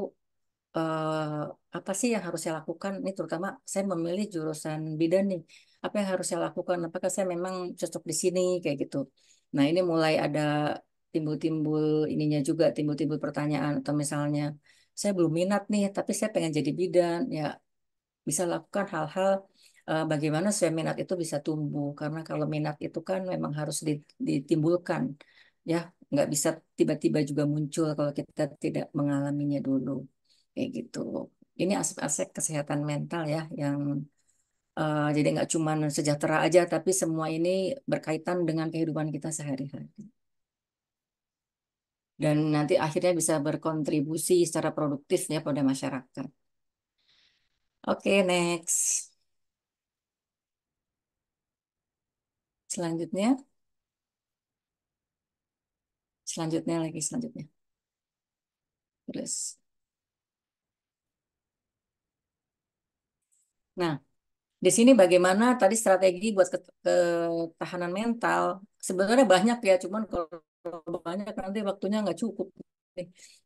eh, apa sih yang harus saya lakukan. Ini terutama saya memilih jurusan bidan nih. Apa yang harus saya lakukan? Apakah saya memang cocok di sini kayak gitu. Nah, ini mulai ada timbul-timbul ininya juga, timbul-timbul pertanyaan atau misalnya saya belum minat nih, tapi saya pengen jadi bidan. Ya, bisa lakukan hal-hal bagaimana supaya minat itu bisa tumbuh karena kalau minat itu kan memang harus ditimbulkan ya nggak bisa tiba-tiba juga muncul kalau kita tidak mengalaminya dulu kayak gitu. Ini aspek-aspek kesehatan mental ya yang jadi nggak cuma sejahtera aja tapi semua ini berkaitan dengan kehidupan kita sehari-hari dan nanti akhirnya bisa berkontribusi secara produktif ya pada masyarakat. Oke, next. Selanjutnya. Selanjutnya. Terus. Nah, di sini bagaimana tadi strategi buat ketahanan mental. Sebenarnya banyak ya, cuman kalau banyak nanti waktunya nggak cukup.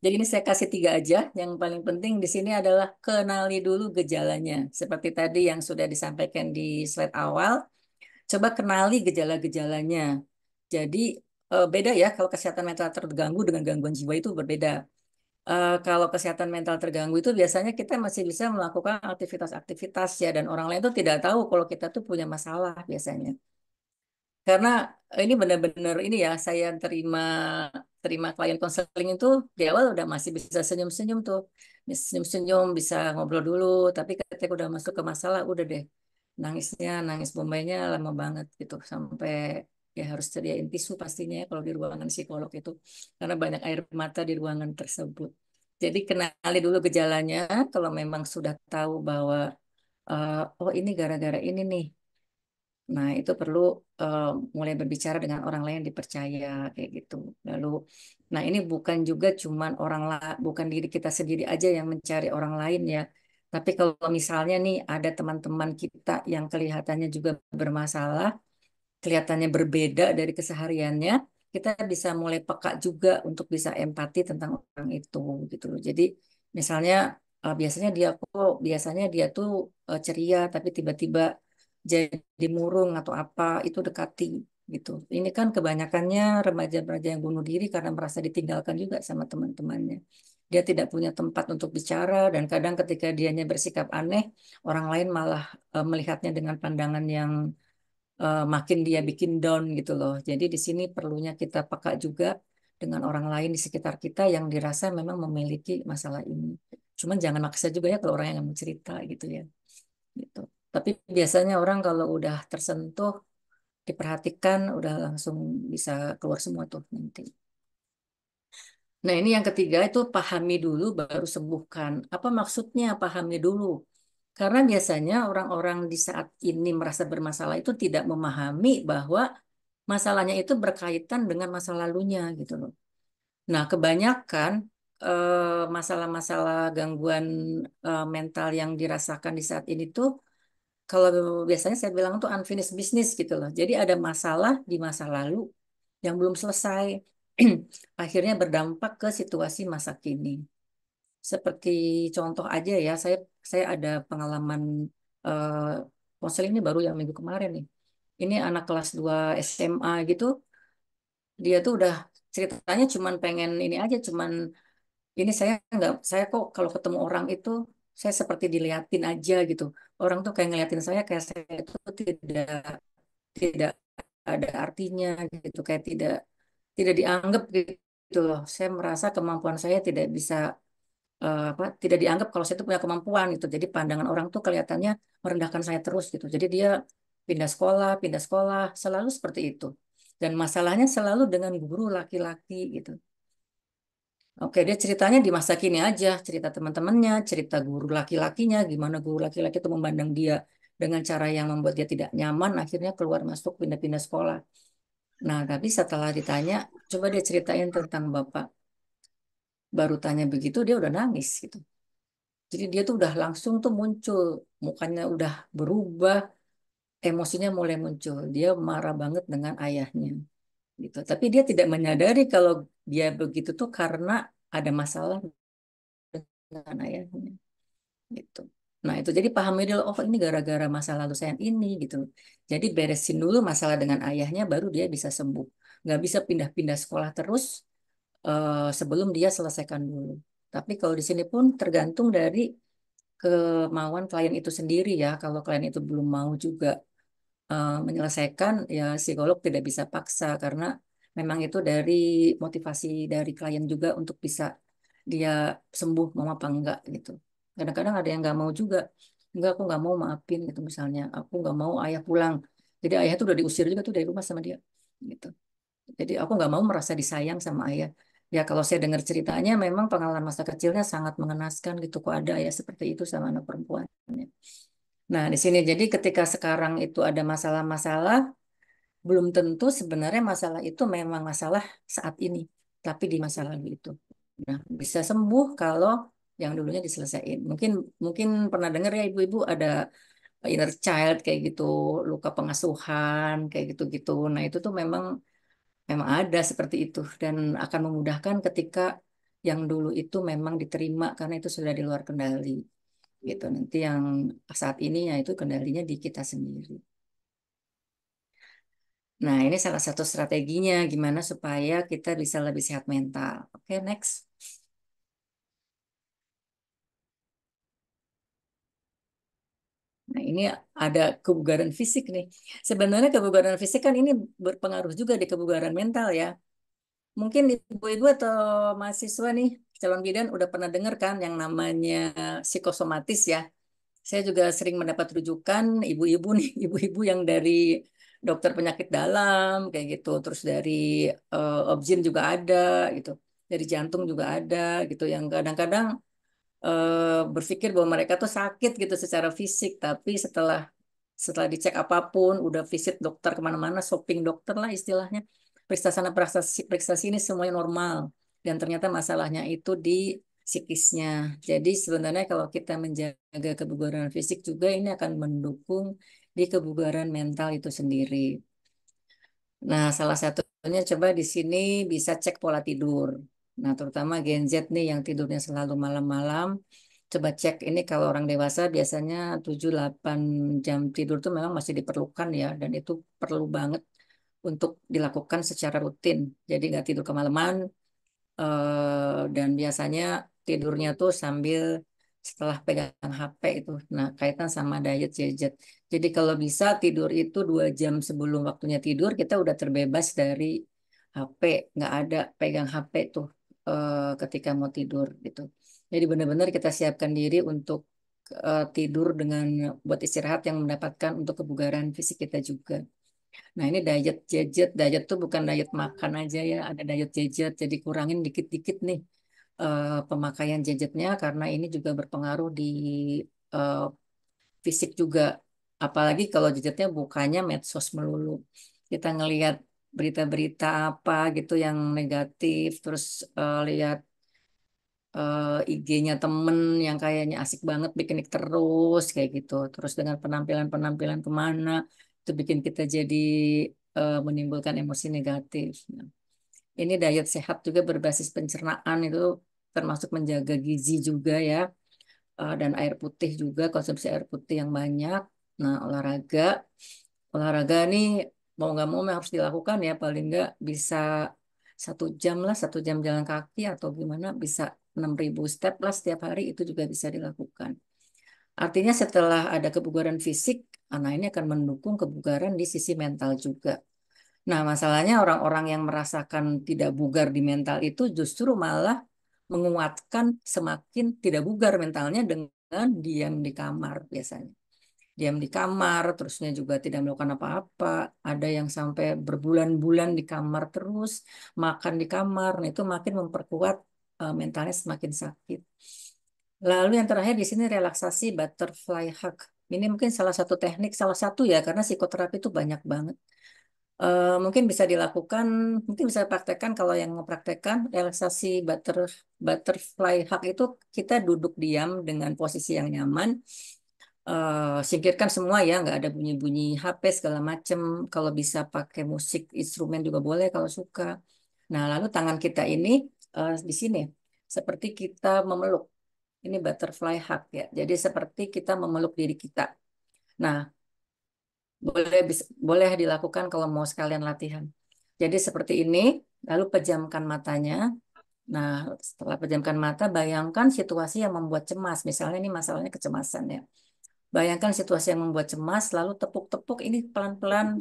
Jadi ini saya kasih 3 aja. Yang paling penting di sini adalah kenali dulu gejalanya. Seperti tadi yang sudah disampaikan di slide awal, coba kenali gejala-gejalanya. Jadi beda ya kalau kesehatan mental terganggu dengan gangguan jiwa itu berbeda. Kalau kesehatan mental terganggu itu biasanya kita masih bisa melakukan aktivitas-aktivitas ya dan orang lain tuh tidak tahu kalau kita tuh punya masalah biasanya. Karena ini benar-benar ini ya saya terima terima klien konseling itu di awal udah masih bisa senyum-senyum tuh. Senyum-senyum bisa ngobrol dulu, tapi ketika udah masuk ke masalah udah deh nangis bombaynya lama banget gitu sampai ya harus sediain tisu pastinya ya kalau di ruangan psikolog itu karena banyak air mata di ruangan tersebut. Jadi kenali dulu gejalanya kalau memang sudah tahu bahwa oh ini gara-gara ini nih. Nah, itu perlu eh, mulai berbicara dengan orang lain yang dipercaya kayak gitu. Lalu, nah ini bukan juga cuman bukan diri kita sendiri aja yang mencari orang lain ya. Tapi kalau misalnya nih ada teman-teman kita yang kelihatannya juga bermasalah, kelihatannya berbeda dari kesehariannya, kita bisa mulai peka juga untuk bisa empati tentang orang itu gitu loh. Jadi misalnya biasanya dia tuh ceria tapi tiba-tiba jadi murung atau apa itu dekati gitu. Ini kan kebanyakannya remaja-remaja yang bunuh diri karena merasa ditinggalkan juga sama teman-temannya. Dia tidak punya tempat untuk bicara dan kadang ketika dianya bersikap aneh, orang lain malah melihatnya dengan pandangan yang makin dia bikin down gitu loh. Jadi di sini perlunya kita peka juga dengan orang lain di sekitar kita yang dirasa memang memiliki masalah ini. Cuman jangan maksa juga ya kalau orang yang nggak mau cerita gitu ya. Gitu. Tapi biasanya orang kalau udah tersentuh, diperhatikan, udah langsung bisa keluar semua tuh nanti. Nah ini yang ketiga itu pahami dulu baru sembuhkan. Apa maksudnya pahami dulu? Karena biasanya orang-orang di saat ini merasa bermasalah itu tidak memahami bahwa masalahnya itu berkaitan dengan masa lalunya gitu loh. Nah, kebanyakan masalah-masalah gangguan mental yang dirasakan di saat ini tuh kalau biasanya saya bilang tuh unfinished business gitu loh. Jadi ada masalah di masa lalu yang belum selesai. akhirnya berdampak ke situasi masa kini. Seperti contoh aja ya, saya ada pengalaman eh, konseling ini baru yang minggu kemarin nih. Ini anak kelas 2 SMA gitu, dia tuh udah ceritanya cuman pengen ini aja, cuman ini saya kok kalau ketemu orang itu saya seperti diliatin aja gitu. Orang tuh kayak ngeliatin saya kayak saya itu tidak tidak ada artinya gitu, kayak tidak dianggap gitu loh. Saya merasa kemampuan saya tidak bisa tidak dianggap kalau saya itu punya kemampuan gitu. Jadi pandangan orang tuh kelihatannya merendahkan saya terus gitu. Jadi dia pindah sekolah, selalu seperti itu. Dan masalahnya selalu dengan guru laki-laki gitu. Oke, dia ceritanya di masa kini aja, cerita teman-temannya, cerita guru laki-lakinya, gimana guru laki-laki itu memandang dia dengan cara yang membuat dia tidak nyaman, akhirnya keluar masuk pindah-pindah sekolah. Nah, tapi setelah ditanya, coba dia ceritain tentang bapak. Baru tanya begitu, dia udah nangis gitu. Jadi dia tuh udah langsung tuh muncul, mukanya udah berubah, emosinya mulai muncul. Dia marah banget dengan ayahnya gitu. Tapi dia tidak menyadari kalau dia begitu tuh karena ada masalah dengan ayahnya gitu. Nah, itu jadi pahami dulu, oh ini gara-gara masa lalu saya yang ini gitu. Jadi beresin dulu masalah dengan ayahnya baru dia bisa sembuh. Nggak bisa pindah-pindah sekolah terus sebelum dia selesaikan dulu. Tapi kalau di sini pun tergantung dari kemauan klien itu sendiri ya. Kalau klien itu belum mau juga menyelesaikan, ya psikolog tidak bisa paksa karena memang itu dari motivasi dari klien juga untuk bisa dia sembuh mau apa enggak gitu. Kadang-kadang ada yang nggak mau juga, enggak aku nggak mau maafin gitu misalnya, aku nggak mau ayah pulang. Jadi ayah tuh udah diusir juga tuh dari rumah sama dia gitu. Jadi aku nggak mau merasa disayang sama ayah. Ya kalau saya dengar ceritanya memang pengalaman masa kecilnya sangat mengenaskan gitu kok ada ya seperti itu sama anak perempuannya. Nah, di sini jadi ketika sekarang itu ada masalah-masalah, belum tentu sebenarnya masalah itu memang masalah saat ini, tapi di masa lalu itu. Nah, bisa sembuh kalau yang dulunya diselesaikan. Mungkin mungkin pernah dengar ya ibu-ibu ada inner child kayak gitu, luka pengasuhan kayak gitu-gitu. Nah, itu tuh memang memang ada seperti itu dan akan memudahkan ketika yang dulu itu memang diterima karena itu sudah di luar kendali gitu. Nanti yang saat ini ya itu kendalinya di kita sendiri. Nah, ini salah satu strateginya gimana supaya kita bisa lebih sehat mental. Oke, next. Nah, ini ada kebugaran fisik nih. Sebenarnya kebugaran fisik kan ini berpengaruh juga di kebugaran mental ya. Mungkin ibu-ibu atau mahasiswa nih, calon bidan udah pernah dengar kan yang namanya psikosomatis ya. Saya juga sering mendapat rujukan ibu-ibu nih, ibu-ibu yang dari dokter penyakit dalam kayak gitu, terus dari obgyn juga ada gitu, dari jantung juga ada gitu, yang kadang-kadang berpikir bahwa mereka tuh sakit gitu secara fisik, tapi setelah setelah dicek apapun, udah visit dokter kemana-mana, shopping dokter lah istilahnya, periksa sana periksa sini semuanya normal, dan ternyata masalahnya itu di psikisnya. Jadi sebenarnya kalau kita menjaga kebugaran fisik juga ini akan mendukung di kebugaran mental itu sendiri. Nah, salah satunya coba di sini bisa cek pola tidur. Nah, terutama Gen Z nih yang tidurnya selalu malam-malam. Coba cek ini kalau orang dewasa biasanya 7-8 jam tidur tuh memang masih diperlukan ya. Dan itu perlu banget untuk dilakukan secara rutin. Jadi nggak tidur kemalaman, dan biasanya tidurnya tuh sambil setelah pegang HP itu. Nah, kaitan sama diet gadget. Jadi kalau bisa tidur itu 2 jam sebelum waktunya tidur, kita udah terbebas dari HP. Nggak ada pegang HP tuh ketika mau tidur gitu. Jadi benar-benar kita siapkan diri untuk tidur dengan buat istirahat yang mendapatkan untuk kebugaran fisik kita juga. Nah, ini diet gadget. Diet tuh bukan diet makan aja ya, ada diet gadget. Jadi kurangin dikit-dikit nih pemakaian gadgetnya karena ini juga berpengaruh di eh, fisik juga. Apalagi kalau gadgetnya bukannya medsos melulu. Kita ngelihat berita-berita apa gitu yang negatif, terus lihat IG-nya temen yang kayaknya asik banget bikinik terus kayak gitu. Terus dengan penampilan-penampilan kemana itu bikin kita jadi menimbulkan emosi negatif. Nah, Ini diet sehat juga berbasis pencernaan itu termasuk menjaga gizi juga ya. Dan air putih juga, konsumsi air putih yang banyak. Nah, olahraga nih mau nggak mau memang harus dilakukan ya, paling nggak bisa 1 jam lah, 1 jam jalan kaki atau gimana, bisa 6.000 step lah setiap hari, itu juga bisa dilakukan. Artinya setelah ada kebugaran fisik, anak ini akan mendukung kebugaran di sisi mental juga. Nah, masalahnya orang-orang yang merasakan tidak bugar di mental itu justru malah menguatkan semakin tidak bugar mentalnya dengan diam di kamar biasanya. Diam di kamar, terusnya juga tidak melakukan apa-apa. Ada yang sampai berbulan-bulan di kamar terus, makan di kamar. Nah, itu makin memperkuat mentalnya semakin sakit. Lalu yang terakhir di sini relaksasi butterfly hug. Ini mungkin salah satu teknik, salah satu ya, karena psikoterapi itu banyak banget. Mungkin bisa dilakukan, mungkin bisa praktekkan kalau yang mempraktekkan relaksasi butterfly hug itu kita duduk diam dengan posisi yang nyaman, singkirkan semua ya, nggak ada bunyi-bunyi HP segala macem. Kalau bisa pakai musik instrumen juga boleh kalau suka. Nah, lalu tangan kita ini di sini seperti kita memeluk. Ini butterfly hug ya. Jadi seperti kita memeluk diri kita. Nah, boleh dilakukan kalau mau sekalian latihan. Jadi seperti ini, lalu pejamkan matanya. Nah, setelah pejamkan mata, bayangkan situasi yang membuat cemas. Misalnya ini masalahnya kecemasan ya. Bayangkan situasi yang membuat cemas, lalu tepuk-tepuk ini pelan-pelan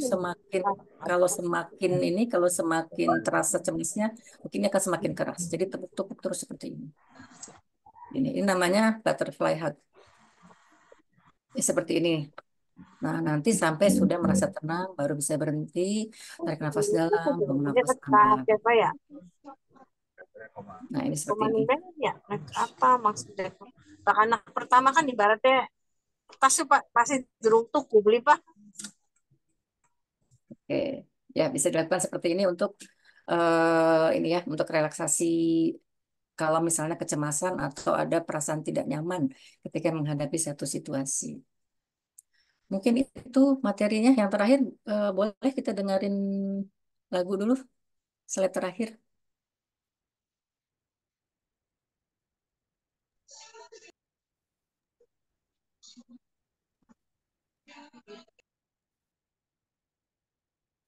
kalau semakin terasa cemasnya, mungkin akan semakin keras. Jadi tepuk-tepuk terus seperti ini. Ini namanya butterfly hug. Ini seperti ini. Nah, nanti sampai sudah merasa tenang, baru bisa berhenti, tarik nafas dalam, buang nafas pelan. Ya? Nah, ini seperti ini. Ya, apa maksudnya? Pak anak pertama kan ibaratnya tasnya pasti jeruk tuku beli Pak. Oke, ya bisa dilakukan seperti ini untuk ini ya, untuk relaksasi kalau misalnya kecemasan atau ada perasaan tidak nyaman ketika menghadapi satu situasi. Mungkin itu materinya. Yang terakhir, boleh kita dengerin lagu dulu, slide terakhir.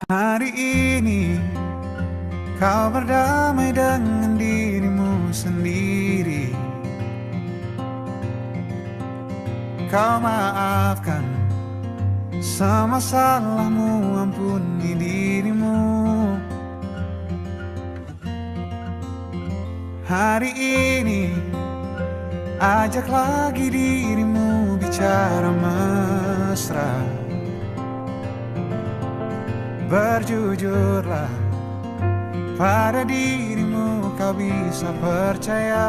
Hari ini kau berdamai dengan dirimu sendiri. Kau maafkan semua salahmu, ampuni dirimu. Hari ini ajak lagi dirimu bicara mesra. Berjujurlah pada dirimu, kau bisa percaya.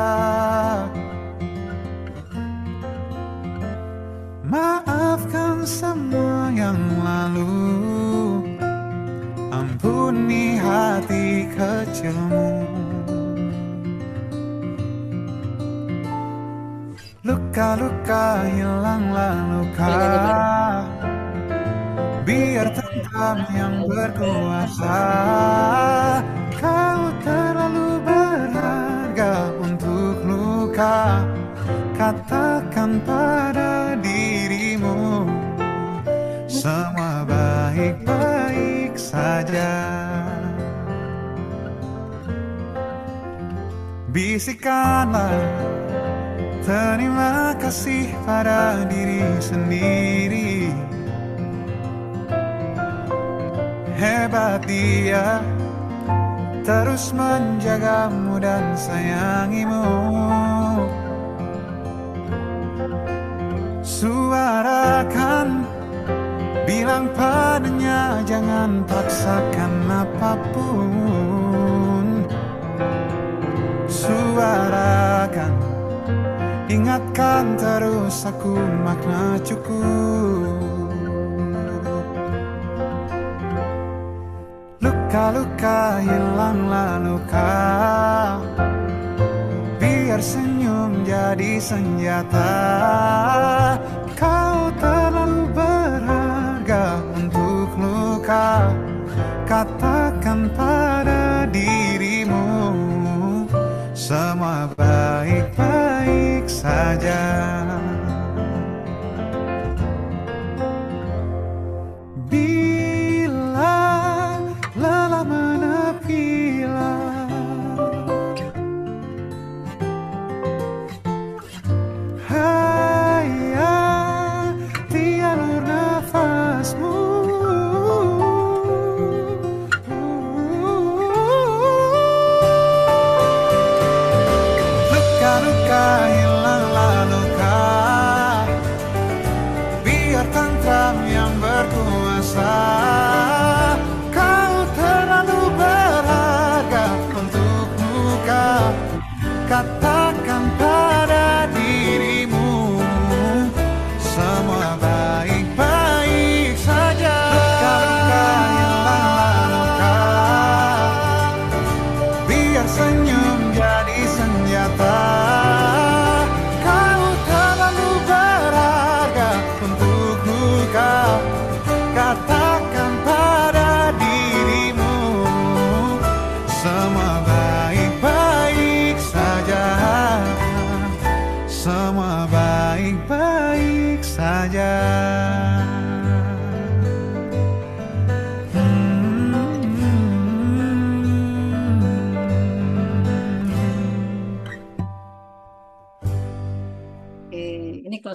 Maafkan semua yang lalu, ampuni hati kecilmu. Luka-luka hilanglah luka, biar tentam yang berkuasa. Kau terlalu berharga untuk luka. Katakan pada dirimu, semua baik-baik saja. Bisikanlah terima kasih pada diri sendiri. Hebat dia, terus menjagamu dan sayangimu. Suarakan, bilang padanya jangan paksakan apapun. Suarakan, ingatkan terus aku makna cukup. Luka-luka hilanglah luka, biar senyum jadi senjata. Kau terlalu berharga untuk luka. Katakan pada diri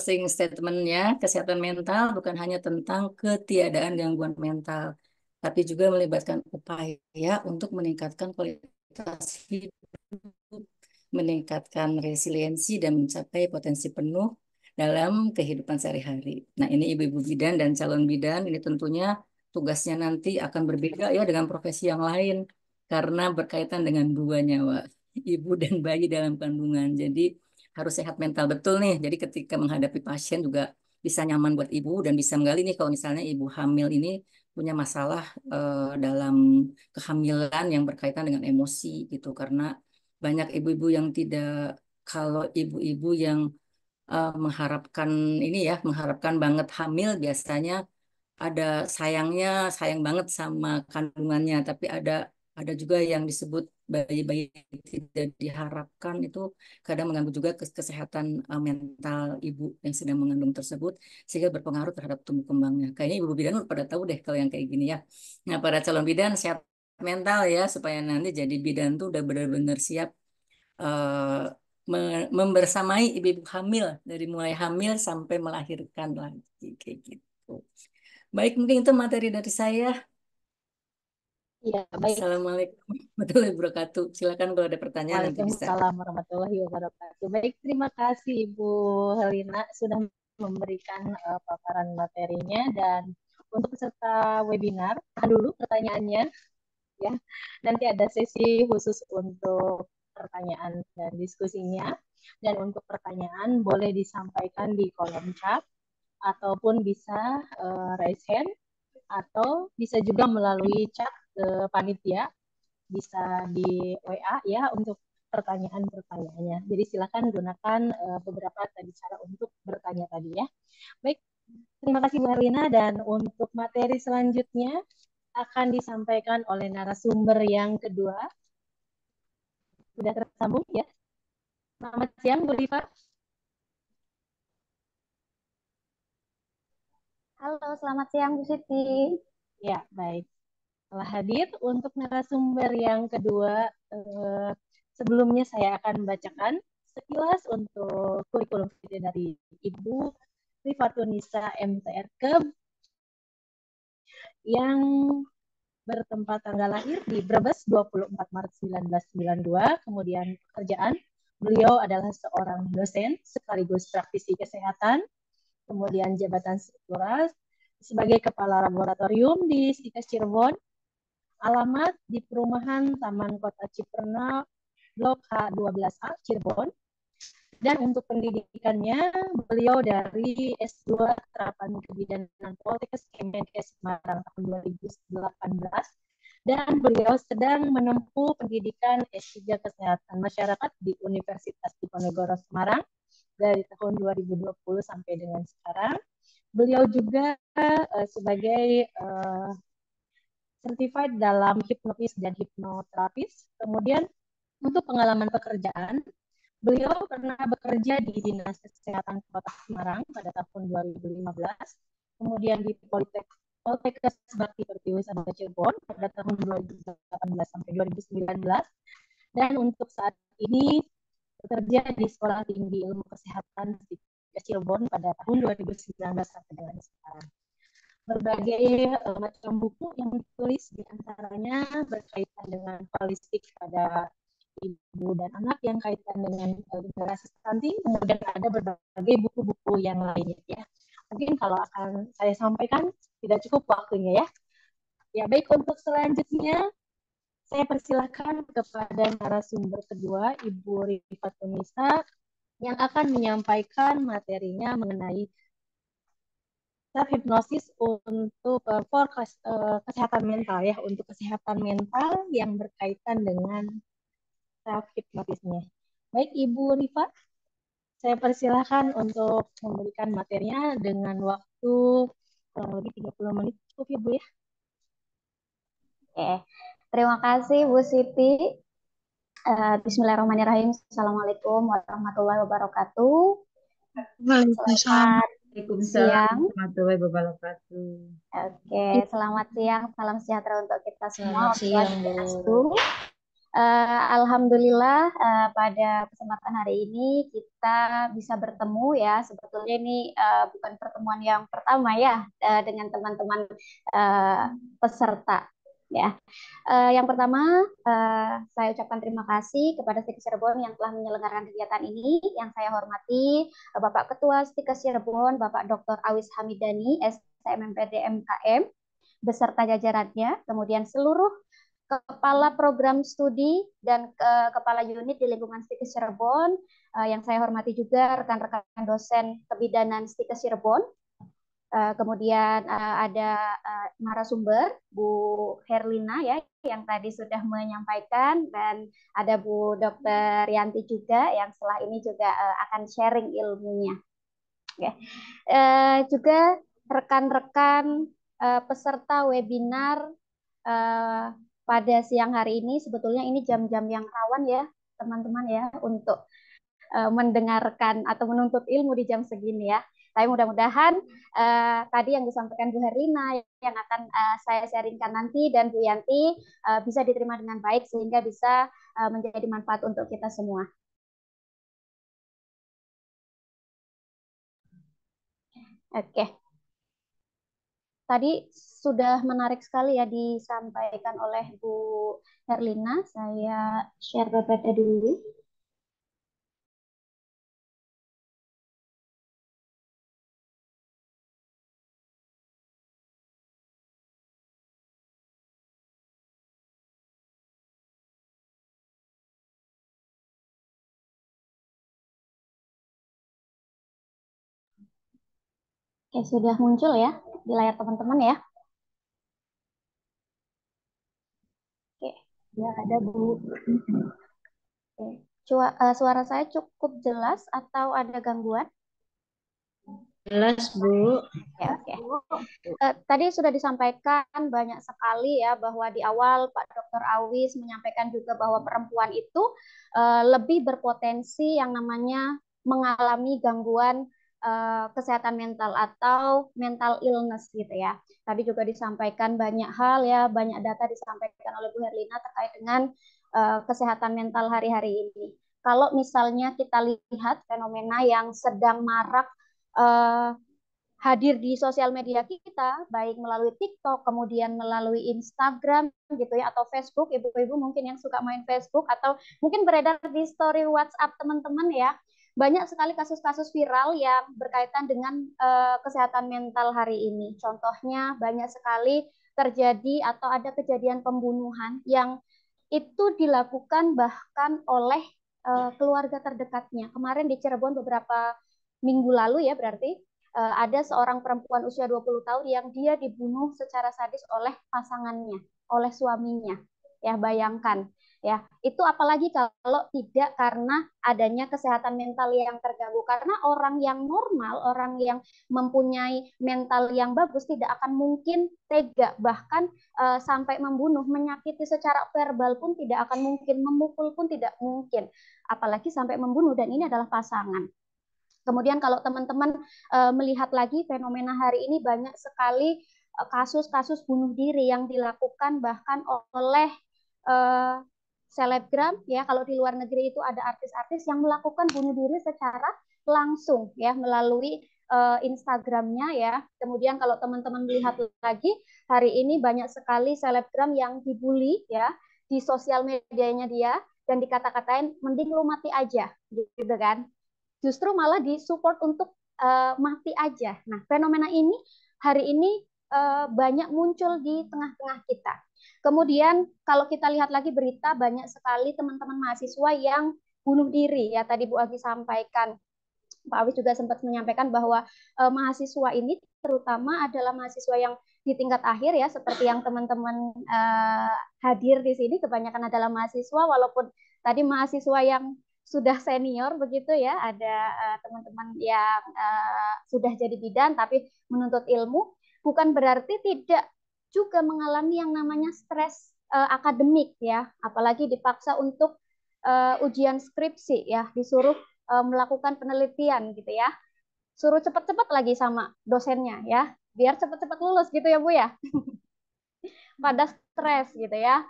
closing statementnya, kesehatan mental bukan hanya tentang ketiadaan gangguan mental, tapi juga melibatkan upaya untuk meningkatkan kualitas hidup, meningkatkan resiliensi, dan mencapai potensi penuh dalam kehidupan sehari-hari. Nah, ini ibu-ibu bidan dan calon bidan, ini tentunya tugasnya nanti akan berbeda ya dengan profesi yang lain, karena berkaitan dengan dua nyawa, ibu dan bayi dalam kandungan. Jadi, harus sehat mental betul nih. Jadi ketika menghadapi pasien juga bisa nyaman buat ibu dan bisa menggali nih kalau misalnya ibu hamil ini punya masalah dalam kehamilan yang berkaitan dengan emosi gitu. Karena banyak ibu-ibu yang tidak, kalau ibu-ibu yang mengharapkan ini ya, mengharapkan banget hamil biasanya ada sayangnya, sayang banget sama kandungannya, tapi ada juga yang disebut bayi-bayi tidak diharapkan itu kadang mengganggu juga kesehatan mental ibu yang sedang mengandung tersebut sehingga berpengaruh terhadap tumbuh kembangnya. Kayaknya ibu bidan udah pada tahu deh kalau yang kayak gini ya. Nah, para calon bidan sehat mental ya supaya nanti jadi bidan tuh udah benar-benar siap eh, membersamai ibu-ibu hamil dari mulai hamil sampai melahirkan lagi kayak gitu. Baik, mungkin itu materi dari saya. Iya, baik. Assalamualaikum warahmatullahi wabarakatuh. Silakan kalau ada pertanyaan nanti bisa. Waalaikumsalam warahmatullahi wabarakatuh. Baik, terima kasih Ibu Helina sudah memberikan paparan materinya dan untuk peserta webinar, tahan dulu pertanyaannya ya. Nanti ada sesi khusus untuk pertanyaan dan diskusinya. Dan untuk pertanyaan boleh disampaikan di kolom chat ataupun bisa raise hand atau bisa juga melalui chat ke panitia, bisa di WA ya untuk pertanyaan-pertanyaannya. Jadi silakan gunakan beberapa tadi cara untuk bertanya tadi ya. Baik, terima kasih Bu Herlina dan untuk materi selanjutnya akan disampaikan oleh narasumber yang kedua. Sudah tersambung ya. Selamat siang Bu Rifa. Halo, selamat siang Bu Siti. Ya, baik. Telah hadir untuk narasumber yang kedua. Sebelumnya saya akan membacakan sekilas untuk kurikulum vitae dari Ibu Rifatunisa MTRK yang bertempat tanggal lahir di Brebes 24 Maret 1992. Kemudian pekerjaan, beliau adalah seorang dosen sekaligus praktisi kesehatan. Kemudian jabatan struktural sebagai kepala laboratorium di Stikes Cirebon. Alamat di perumahan Taman Kota Ciperna, Blok H12A, Cirebon. Dan untuk pendidikannya, beliau dari S2 Terapan Kebidanan Poltekkes Kemenkes Semarang tahun 2018. Dan beliau sedang menempuh pendidikan S3 Kesehatan Masyarakat di Universitas Diponegoro Semarang dari tahun 2020 sampai dengan sekarang. Beliau juga sebagai certified dalam hipnotis dan hipnoterapis. Kemudian untuk pengalaman pekerjaan, beliau pernah bekerja di Dinas Kesehatan Kota Semarang pada tahun 2015, kemudian di Poltekkes Bakti Pertiwisata Cirebon pada tahun 2018 sampai 2019, dan untuk saat ini bekerja di Sekolah Tinggi Ilmu Kesehatan di Cirebon pada tahun 2019 sampai dengan sekarang. Berbagai macam buku yang ditulis diantaranya berkaitan dengan holistik pada ibu dan anak yang kaitan dengan generasi stunting, kemudian ada berbagai buku-buku yang lainnya ya. Mungkin kalau akan saya sampaikan tidak cukup waktunya ya. Ya baik, untuk selanjutnya saya persilakan kepada narasumber kedua, Ibu Rifatunisa, yang akan menyampaikan materinya mengenai self-hipnosis untuk kesehatan mental ya, untuk kesehatan mental yang berkaitan dengan self-hipnotisnya. Baik, Ibu Rifa, saya persilakan untuk memberikan materinya dengan waktu kurang lebih 30 menit. Cukup ya, Bu ya? Oke, terima kasih Bu Siti. Bismillahirrahmanirrahim. Assalamualaikum warahmatullahi wabarakatuh. Waalaikumsalam. Selamat siang. Warahmatullahi wabarakatuh. Oke, selamat siang. Salam sejahtera untuk kita semua. Selamat siang, Bu. Alhamdulillah pada kesempatan hari ini kita bisa bertemu ya. Sebetulnya ini bukan pertemuan yang pertama ya dengan teman-teman peserta ya. Yang pertama saya ucapkan terima kasih kepada Stikes Cirebon yang telah menyelenggarakan kegiatan ini. Yang saya hormati Bapak Ketua Stikes Cirebon, Bapak Dr. Awis Hamidani, STMMPD MKM beserta jajarannya, kemudian seluruh Kepala Program Studi dan Kepala Unit di lingkungan Stikes Cirebon, yang saya hormati juga rekan-rekan dosen kebidanan Stikes Cirebon. Kemudian ada narasumber Bu Herlina ya yang tadi sudah menyampaikan, dan ada Bu Dr. Yanti juga yang setelah ini juga akan sharing ilmunya. Okay. Juga rekan-rekan peserta webinar pada siang hari ini, sebetulnya ini jam-jam yang rawan ya teman-teman ya untuk mendengarkan atau menuntut ilmu di jam segini ya. Tapi mudah-mudahan tadi yang disampaikan Bu Herlina yang akan saya sharingkan nanti dan Bu Yanti bisa diterima dengan baik sehingga bisa menjadi manfaat untuk kita semua. Oke. Tadi sudah menarik sekali ya disampaikan oleh Bu Herlina. Saya share PPT dulu. Oke, sudah muncul ya di layar teman-teman ya. Oke, ya ada Bu. Oke. Suara saya cukup jelas atau ada gangguan? Jelas, Bu. Ya, oke. Tadi sudah disampaikan banyak sekali ya bahwa di awal Pak Dr. Awis menyampaikan juga bahwa perempuan itu lebih berpotensi yang namanya mengalami gangguan kesehatan mental atau mental illness gitu ya. Tadi juga disampaikan banyak hal ya, banyak data disampaikan oleh Bu Herlina terkait dengan kesehatan mental hari-hari ini. Kalau misalnya kita lihat fenomena yang sedang marak hadir di sosial media kita, baik melalui TikTok, kemudian melalui Instagram gitu ya, atau Facebook, ibu-ibu mungkin yang suka main Facebook, atau mungkin beredar di story WhatsApp teman-teman ya, banyak sekali kasus-kasus viral yang berkaitan dengan kesehatan mental hari ini. Contohnya banyak sekali terjadi atau ada kejadian pembunuhan yang itu dilakukan bahkan oleh keluarga terdekatnya. Kemarin di Cirebon beberapa minggu lalu ya berarti ada seorang perempuan usia 20 tahun yang dia dibunuh secara sadis oleh pasangannya, oleh suaminya. Ya, bayangkan. Ya, itu apalagi kalau tidak karena adanya kesehatan mental yang terganggu. Karena orang yang normal, orang yang mempunyai mental yang bagus tidak akan mungkin tega, bahkan sampai membunuh, menyakiti secara verbal pun tidak akan mungkin, memukul pun tidak mungkin. Apalagi sampai membunuh, dan ini adalah pasangan. Kemudian kalau teman-teman melihat lagi fenomena hari ini banyak sekali kasus-kasus bunuh diri yang dilakukan bahkan oleh selebgram ya. Kalau di luar negeri itu ada artis-artis yang melakukan bunuh diri secara langsung ya melalui Instagramnya ya. Kemudian kalau teman-teman melihat lagi hari ini banyak sekali selebgram yang dibully ya di sosial medianya dia dan dikata-katain mending lu mati aja gitu kan. Justru malah disupport untuk mati aja. Nah, fenomena ini hari ini banyak muncul di tengah-tengah kita. Kemudian kalau kita lihat lagi berita, banyak sekali teman-teman mahasiswa yang bunuh diri. Ya, tadi Bu Agi sampaikan, Pak Awis juga sempat menyampaikan bahwa mahasiswa ini terutama adalah mahasiswa yang di tingkat akhir ya, seperti yang teman-teman hadir di sini, kebanyakan adalah mahasiswa, walaupun tadi mahasiswa yang sudah senior begitu ya, ada teman-teman yang sudah jadi bidan tapi menuntut ilmu, bukan berarti tidak juga mengalami yang namanya stres akademik ya, apalagi dipaksa untuk ujian skripsi ya, disuruh melakukan penelitian gitu ya, suruh cepet-cepet lagi sama dosennya ya, biar cepet-cepet lulus gitu ya Bu ya. Pada stres gitu ya.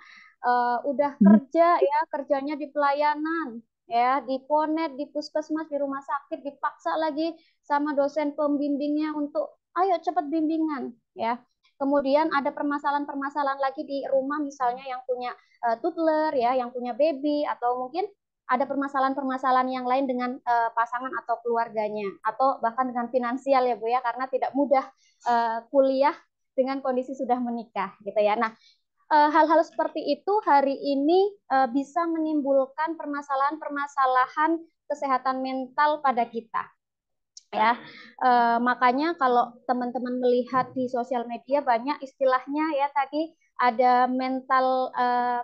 udah kerja ya, kerjanya di pelayanan ya, di Ponet, di puskesmas, di rumah sakit, dipaksa lagi sama dosen pembimbingnya untuk ayo cepat bimbingan ya. Kemudian ada permasalahan-permasalahan lagi di rumah, misalnya yang punya toddler ya, yang punya baby, atau mungkin ada permasalahan-permasalahan yang lain dengan pasangan atau keluarganya, atau bahkan dengan finansial ya Bu ya, karena tidak mudah kuliah dengan kondisi sudah menikah gitu ya. Nah, hal-hal seperti itu hari ini bisa menimbulkan permasalahan-permasalahan kesehatan mental pada kita ya. Makanya kalau teman-teman melihat di sosial media banyak istilahnya ya, tadi ada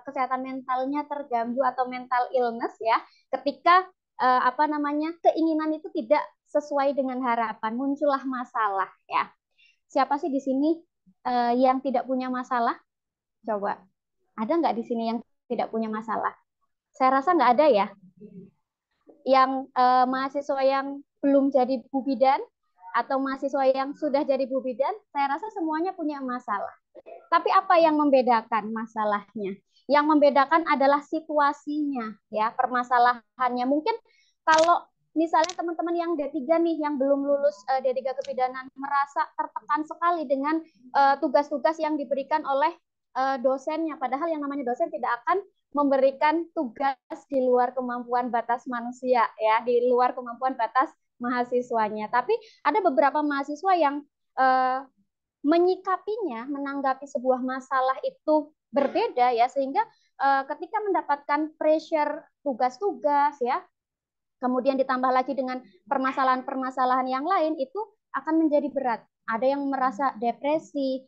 kesehatan mentalnya terganggu atau mental illness ya, ketika keinginan itu tidak sesuai dengan harapan, muncullah masalah ya. Siapa sih di sini yang tidak punya masalah? Coba, ada nggak di sini yang tidak punya masalah? Saya rasa nggak ada ya. Yang mahasiswa yang belum jadi Bu Bidan atau mahasiswa yang sudah jadi Bu Bidan, saya rasa semuanya punya masalah. Tapi apa yang membedakan masalahnya? Yang membedakan adalah situasinya, ya, permasalahannya. Mungkin kalau misalnya teman-teman yang D3 nih, yang belum lulus D3 kebidanan, merasa tertekan sekali dengan tugas-tugas yang diberikan oleh dosennya, padahal yang namanya dosen tidak akan memberikan tugas di luar kemampuan batas manusia ya, di luar kemampuan batas mahasiswanya. Tapi ada beberapa mahasiswa yang menyikapinya, menanggapi sebuah masalah itu berbeda ya, sehingga ketika mendapatkan pressure tugas-tugas ya, kemudian ditambah lagi dengan permasalahan-permasalahan yang lain, itu akan menjadi berat. Ada yang merasa depresi,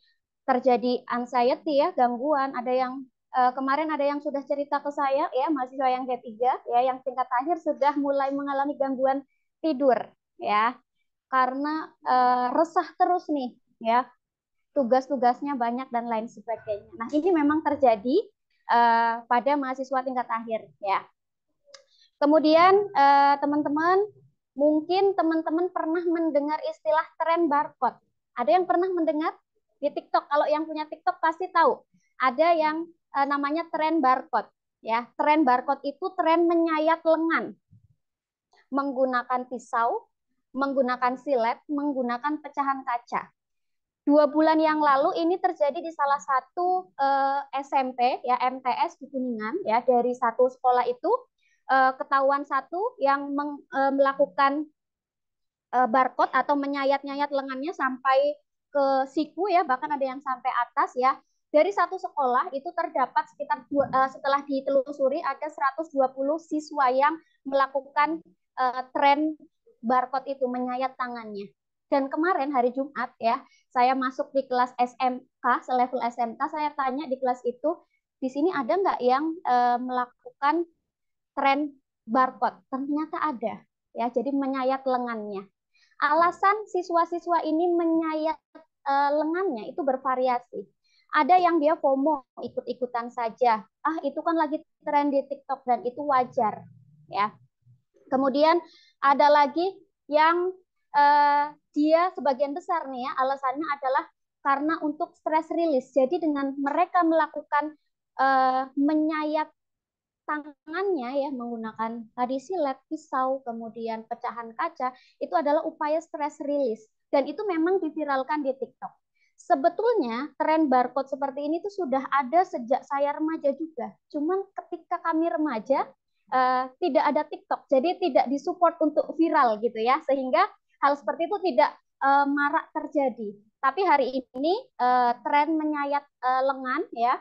terjadi anxiety ya, gangguan. Ada yang kemarin ada yang sudah cerita ke saya ya, mahasiswa yang D3 ya, yang tingkat akhir sudah mulai mengalami gangguan tidur ya, karena resah terus nih ya, tugas-tugasnya banyak dan lain sebagainya. Nah, ini memang terjadi pada mahasiswa tingkat akhir ya. Kemudian teman-teman, mungkin teman-teman pernah mendengar istilah tren barcode. Ada yang pernah mendengar di TikTok? Kalau yang punya TikTok pasti tahu. Ada yang namanya tren barcode. Ya, tren barcode itu tren menyayat lengan, menggunakan pisau, menggunakan silet, menggunakan pecahan kaca. 2 bulan yang lalu ini terjadi di salah satu SMP ya, MTS di Kuningan ya, dari satu sekolah itu ketahuan satu yang melakukan barcode atau menyayat-nyayat lengannya sampai ke siku ya, bahkan ada yang sampai atas ya. Dari satu sekolah itu terdapat sekitar setelah ditelusuri ada 120 siswa yang melakukan tren barcode itu, menyayat tangannya. Dan kemarin hari Jumat ya, saya masuk di kelas SMK, selevel SMK, saya tanya di kelas itu, di sini ada nggak yang melakukan tren barcode? Ternyata ada ya, jadi menyayat lengannya. Alasan siswa-siswa ini menyayat lengannya itu bervariasi. Ada yang dia FOMO, ikut-ikutan saja. Itu kan lagi tren di TikTok dan itu wajar ya. Kemudian ada lagi yang dia sebagian besar nih ya, alasannya adalah karena untuk stress release. Jadi dengan mereka melakukan menyayat tangannya ya, menggunakan tadi silet, pisau, kemudian pecahan kaca, itu adalah upaya stress release. Dan itu memang diviralkan di TikTok. Sebetulnya tren barcode seperti ini tuh sudah ada sejak saya remaja juga. Cuman ketika kami remaja tidak ada TikTok, jadi tidak disupport untuk viral gitu ya, sehingga hal seperti itu tidak marak terjadi. Tapi hari ini tren menyayat lengan ya,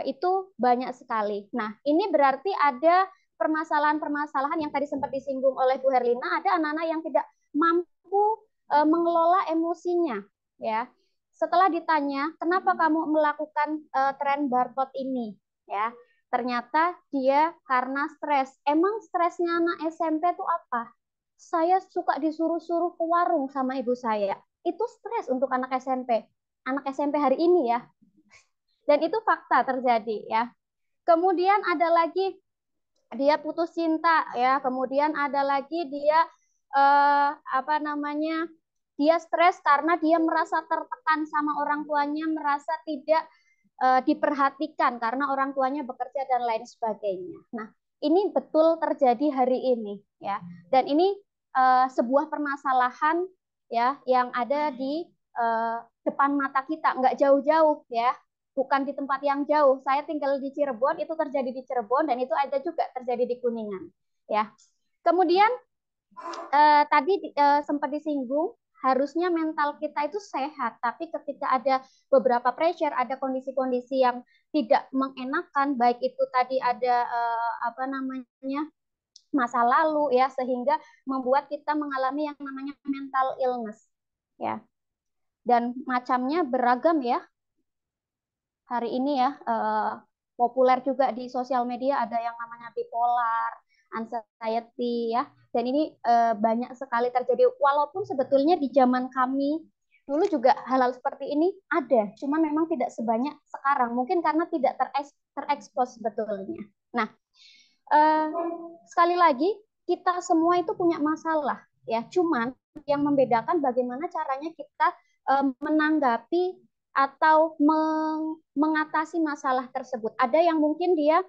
itu banyak sekali. Nah, ini berarti ada permasalahan-permasalahan yang tadi sempat disinggung oleh Bu Herlina, ada anak-anak yang tidak mampu mengelola emosinya ya. Setelah ditanya, kenapa kamu melakukan tren barcode ini ya? Ternyata dia karena stres. Emang stresnya anak SMP itu apa? Saya suka disuruh-suruh ke warung sama ibu saya. Itu stres untuk anak SMP. Anak SMP hari ini ya. Dan itu fakta terjadi ya. Kemudian ada lagi dia putus cinta ya. Kemudian ada lagi dia dia stres karena dia merasa tertekan sama orang tuanya, merasa tidak diperhatikan karena orang tuanya bekerja dan lain sebagainya. Nah, ini betul terjadi hari ini ya. Dan ini sebuah permasalahan ya yang ada di depan mata kita, nggak jauh-jauh ya. Bukan di tempat yang jauh. Saya tinggal di Cirebon, itu terjadi di Cirebon dan itu ada juga terjadi di Kuningan ya. Kemudian tadi sempat disinggung harusnya mental kita itu sehat, tapi ketika ada beberapa pressure, ada kondisi-kondisi yang tidak mengenakan, baik itu tadi ada apa namanya masa lalu ya, sehingga membuat kita mengalami yang namanya mental illness ya, dan macamnya beragam ya. Hari ini ya populer juga di sosial media ada yang namanya bipolar, anxiety ya, dan ini banyak sekali terjadi, walaupun sebetulnya di zaman kami dulu juga hal-hal seperti ini ada, cuma memang tidak sebanyak sekarang, mungkin karena tidak terekspos sebetulnya. Nah, sekali lagi kita semua itu punya masalah ya, cuman yang membedakan bagaimana caranya kita menanggapi atau mengatasi masalah tersebut. Ada yang mungkin dia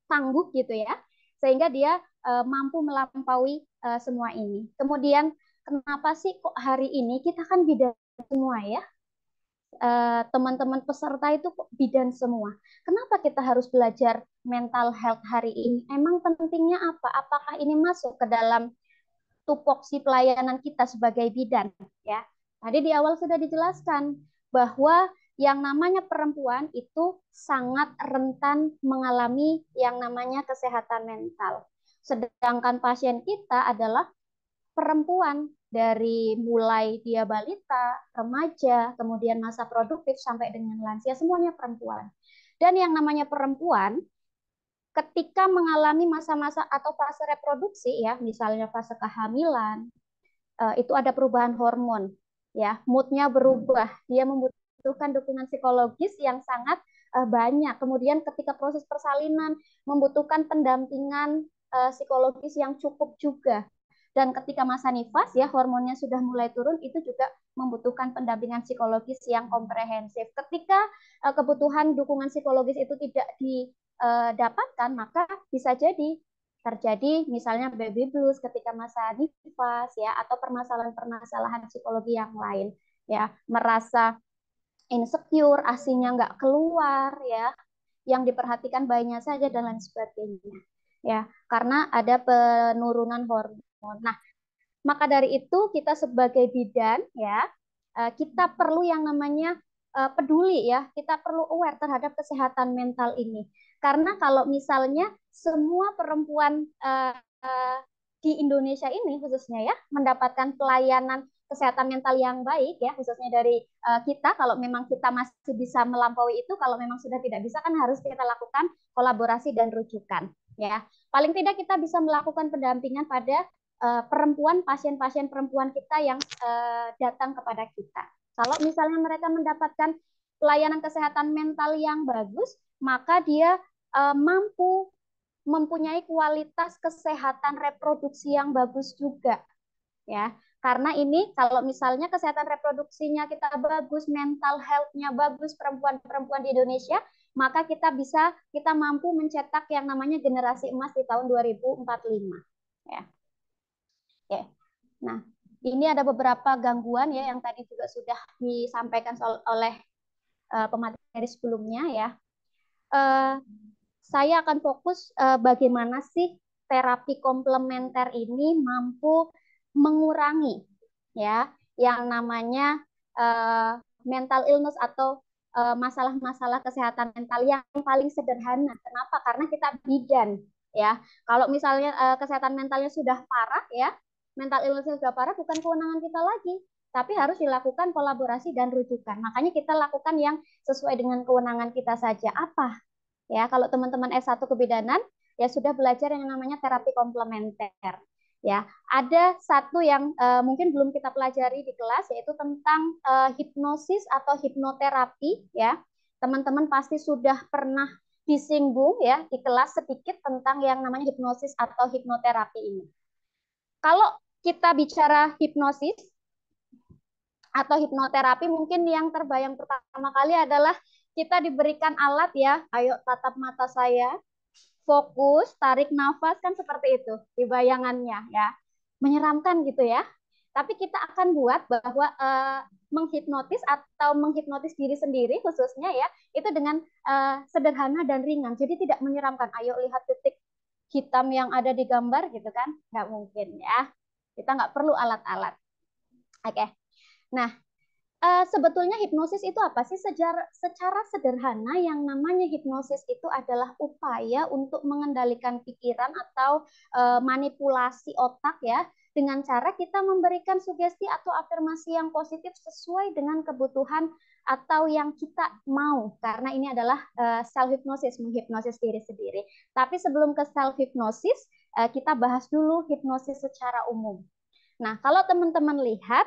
tangguh gitu ya, sehingga dia mampu melampaui semua ini. Kemudian kenapa sih kok hari ini kita kan bidan semua ya, teman-teman peserta itu kok bidan semua. Kenapa kita harus belajar mental health hari ini? Emang pentingnya apa? Apakah ini masuk ke dalam tupoksi pelayanan kita sebagai bidan ya? Tadi di awal sudah dijelaskan bahwa yang namanya perempuan itu sangat rentan mengalami yang namanya kesehatan mental. Sedangkan pasien kita adalah perempuan, dari mulai dia balita, remaja, kemudian masa produktif sampai dengan lansia, semuanya perempuan. Dan yang namanya perempuan ketika mengalami masa-masa atau fase reproduksi ya, misalnya fase kehamilan, itu ada perubahan hormon ya, moodnya berubah, dia membutuhkan dukungan psikologis yang sangat banyak. Kemudian ketika proses persalinan membutuhkan pendampingan psikologis yang cukup juga. Dan ketika masa nifas ya, hormonnya sudah mulai turun, itu juga membutuhkan pendampingan psikologis yang komprehensif. Ketika kebutuhan dukungan psikologis itu tidak didapatkan, maka bisa jadi terjadi misalnya baby blues ketika masa nifas ya, atau permasalahan-permasalahan psikologi yang lain ya, merasa insecure, asinya nggak keluar ya, yang diperhatikan bayinya saja dan lain sebagainya ya, karena ada penurunan hormon. Nah, maka dari itu kita sebagai bidan ya, kita perlu yang namanya peduli ya, kita perlu aware terhadap kesehatan mental ini. Karena kalau misalnya semua perempuan di Indonesia ini khususnya ya mendapatkan pelayanan kesehatan mental yang baik ya, khususnya dari kita, kalau memang kita masih bisa melampaui itu, kalau memang sudah tidak bisa kan harus kita lakukan kolaborasi dan rujukan ya. Paling tidak kita bisa melakukan pendampingan pada perempuan, pasien-pasien perempuan kita yang datang kepada kita. Kalau misalnya mereka mendapatkan pelayanan kesehatan mental yang bagus, maka dia mampu mempunyai kualitas kesehatan reproduksi yang bagus juga ya. Karena ini kalau misalnya kesehatan reproduksinya kita bagus, mental health-nya bagus perempuan-perempuan di Indonesia, maka kita mampu mencetak yang namanya generasi emas di tahun 2045 ya. Oke. Nah, ini ada beberapa gangguan ya yang tadi juga sudah disampaikan oleh pemateri sebelumnya ya. Saya akan fokus bagaimana sih terapi komplementer ini mampu mengurangi ya yang namanya mental illness atau masalah-masalah kesehatan mental yang paling sederhana. Kenapa? Karena kita bidan ya. Kalau misalnya kesehatan mentalnya sudah parah ya, mental illness sudah parah, bukan kewenangan kita lagi, tapi harus dilakukan kolaborasi dan rujukan. Makanya kita lakukan yang sesuai dengan kewenangan kita saja. Apa? Ya, kalau teman-teman S1 kebidanan ya sudah belajar yang namanya terapi komplementer. Ya, ada satu yang mungkin belum kita pelajari di kelas, yaitu tentang hipnosis atau hipnoterapi ya. Teman-teman pasti sudah pernah disinggung ya di kelas sedikit tentang yang namanya hipnosis atau hipnoterapi ini. Kalau kita bicara hipnosis atau hipnoterapi, mungkin yang terbayang pertama kali adalah kita diberikan alat ya. Ayo tatap mata saya, fokus, tarik nafas, kan seperti itu di bayangannya ya. Menyeramkan gitu ya. Tapi kita akan buat bahwa menghipnotis atau menghipnotis diri sendiri khususnya ya, itu dengan sederhana dan ringan. Jadi tidak menyeramkan. Ayo lihat titik hitam yang ada di gambar gitu kan. Nggak mungkin ya. Kita nggak perlu alat-alat. Oke. Nah, sebetulnya hipnosis itu apa sih? Secara sederhana yang namanya hipnosis itu adalah upaya untuk mengendalikan pikiran atau manipulasi otak ya, dengan cara kita memberikan sugesti atau afirmasi yang positif sesuai dengan kebutuhan atau yang kita mau. Karena ini adalah self hipnosis, menghipnosis diri sendiri. Tapi sebelum ke self hipnosis, kita bahas dulu hipnosis secara umum. Nah, kalau teman-teman lihat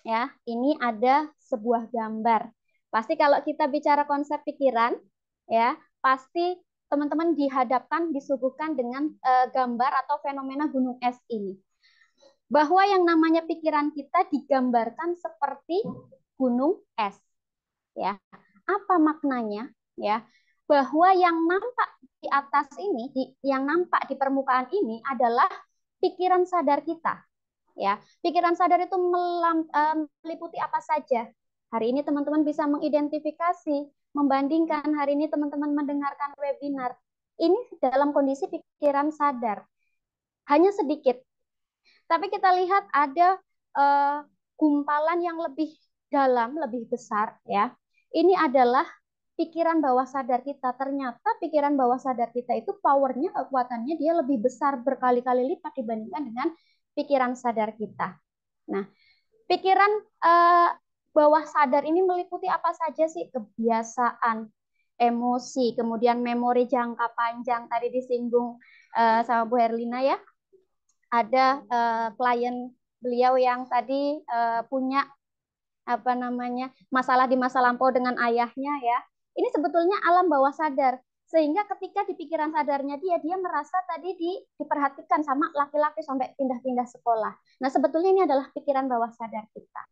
ya, ini ada sebuah gambar. Pasti kalau kita bicara konsep pikiran, ya, pasti teman-teman disuguhkan dengan gambar atau fenomena gunung es ini. Bahwa yang namanya pikiran kita digambarkan seperti gunung es. Ya, apa maknanya? Ya, bahwa yang nampak di atas ini, yang nampak di permukaan ini adalah pikiran sadar kita. Ya, pikiran sadar itu meliputi apa saja. Hari ini teman-teman bisa mengidentifikasi, membandingkan. Hari ini teman-teman mendengarkan webinar. Ini dalam kondisi pikiran sadar. Hanya sedikit. Tapi kita lihat ada gumpalan yang lebih dalam, lebih besar ya. Ini adalah pikiran bawah sadar kita. Ternyata pikiran bawah sadar kita itu powernya, kekuatannya dia lebih besar berkali-kali lipat dibandingkan dengan pikiran sadar kita. Nah, pikiran bawah sadar ini meliputi apa saja sih? Kebiasaan, emosi, kemudian memori jangka panjang tadi disinggung sama Bu Herlina ya. Ada klien beliau yang tadi punya apa namanya masalah di masa lampau dengan ayahnya ya. Ini sebetulnya alam bawah sadar. Sehingga ketika di pikiran sadarnya dia merasa tadi diperhatikan sama laki-laki sampai pindah-pindah sekolah. Nah, sebetulnya ini adalah pikiran bawah sadar kita.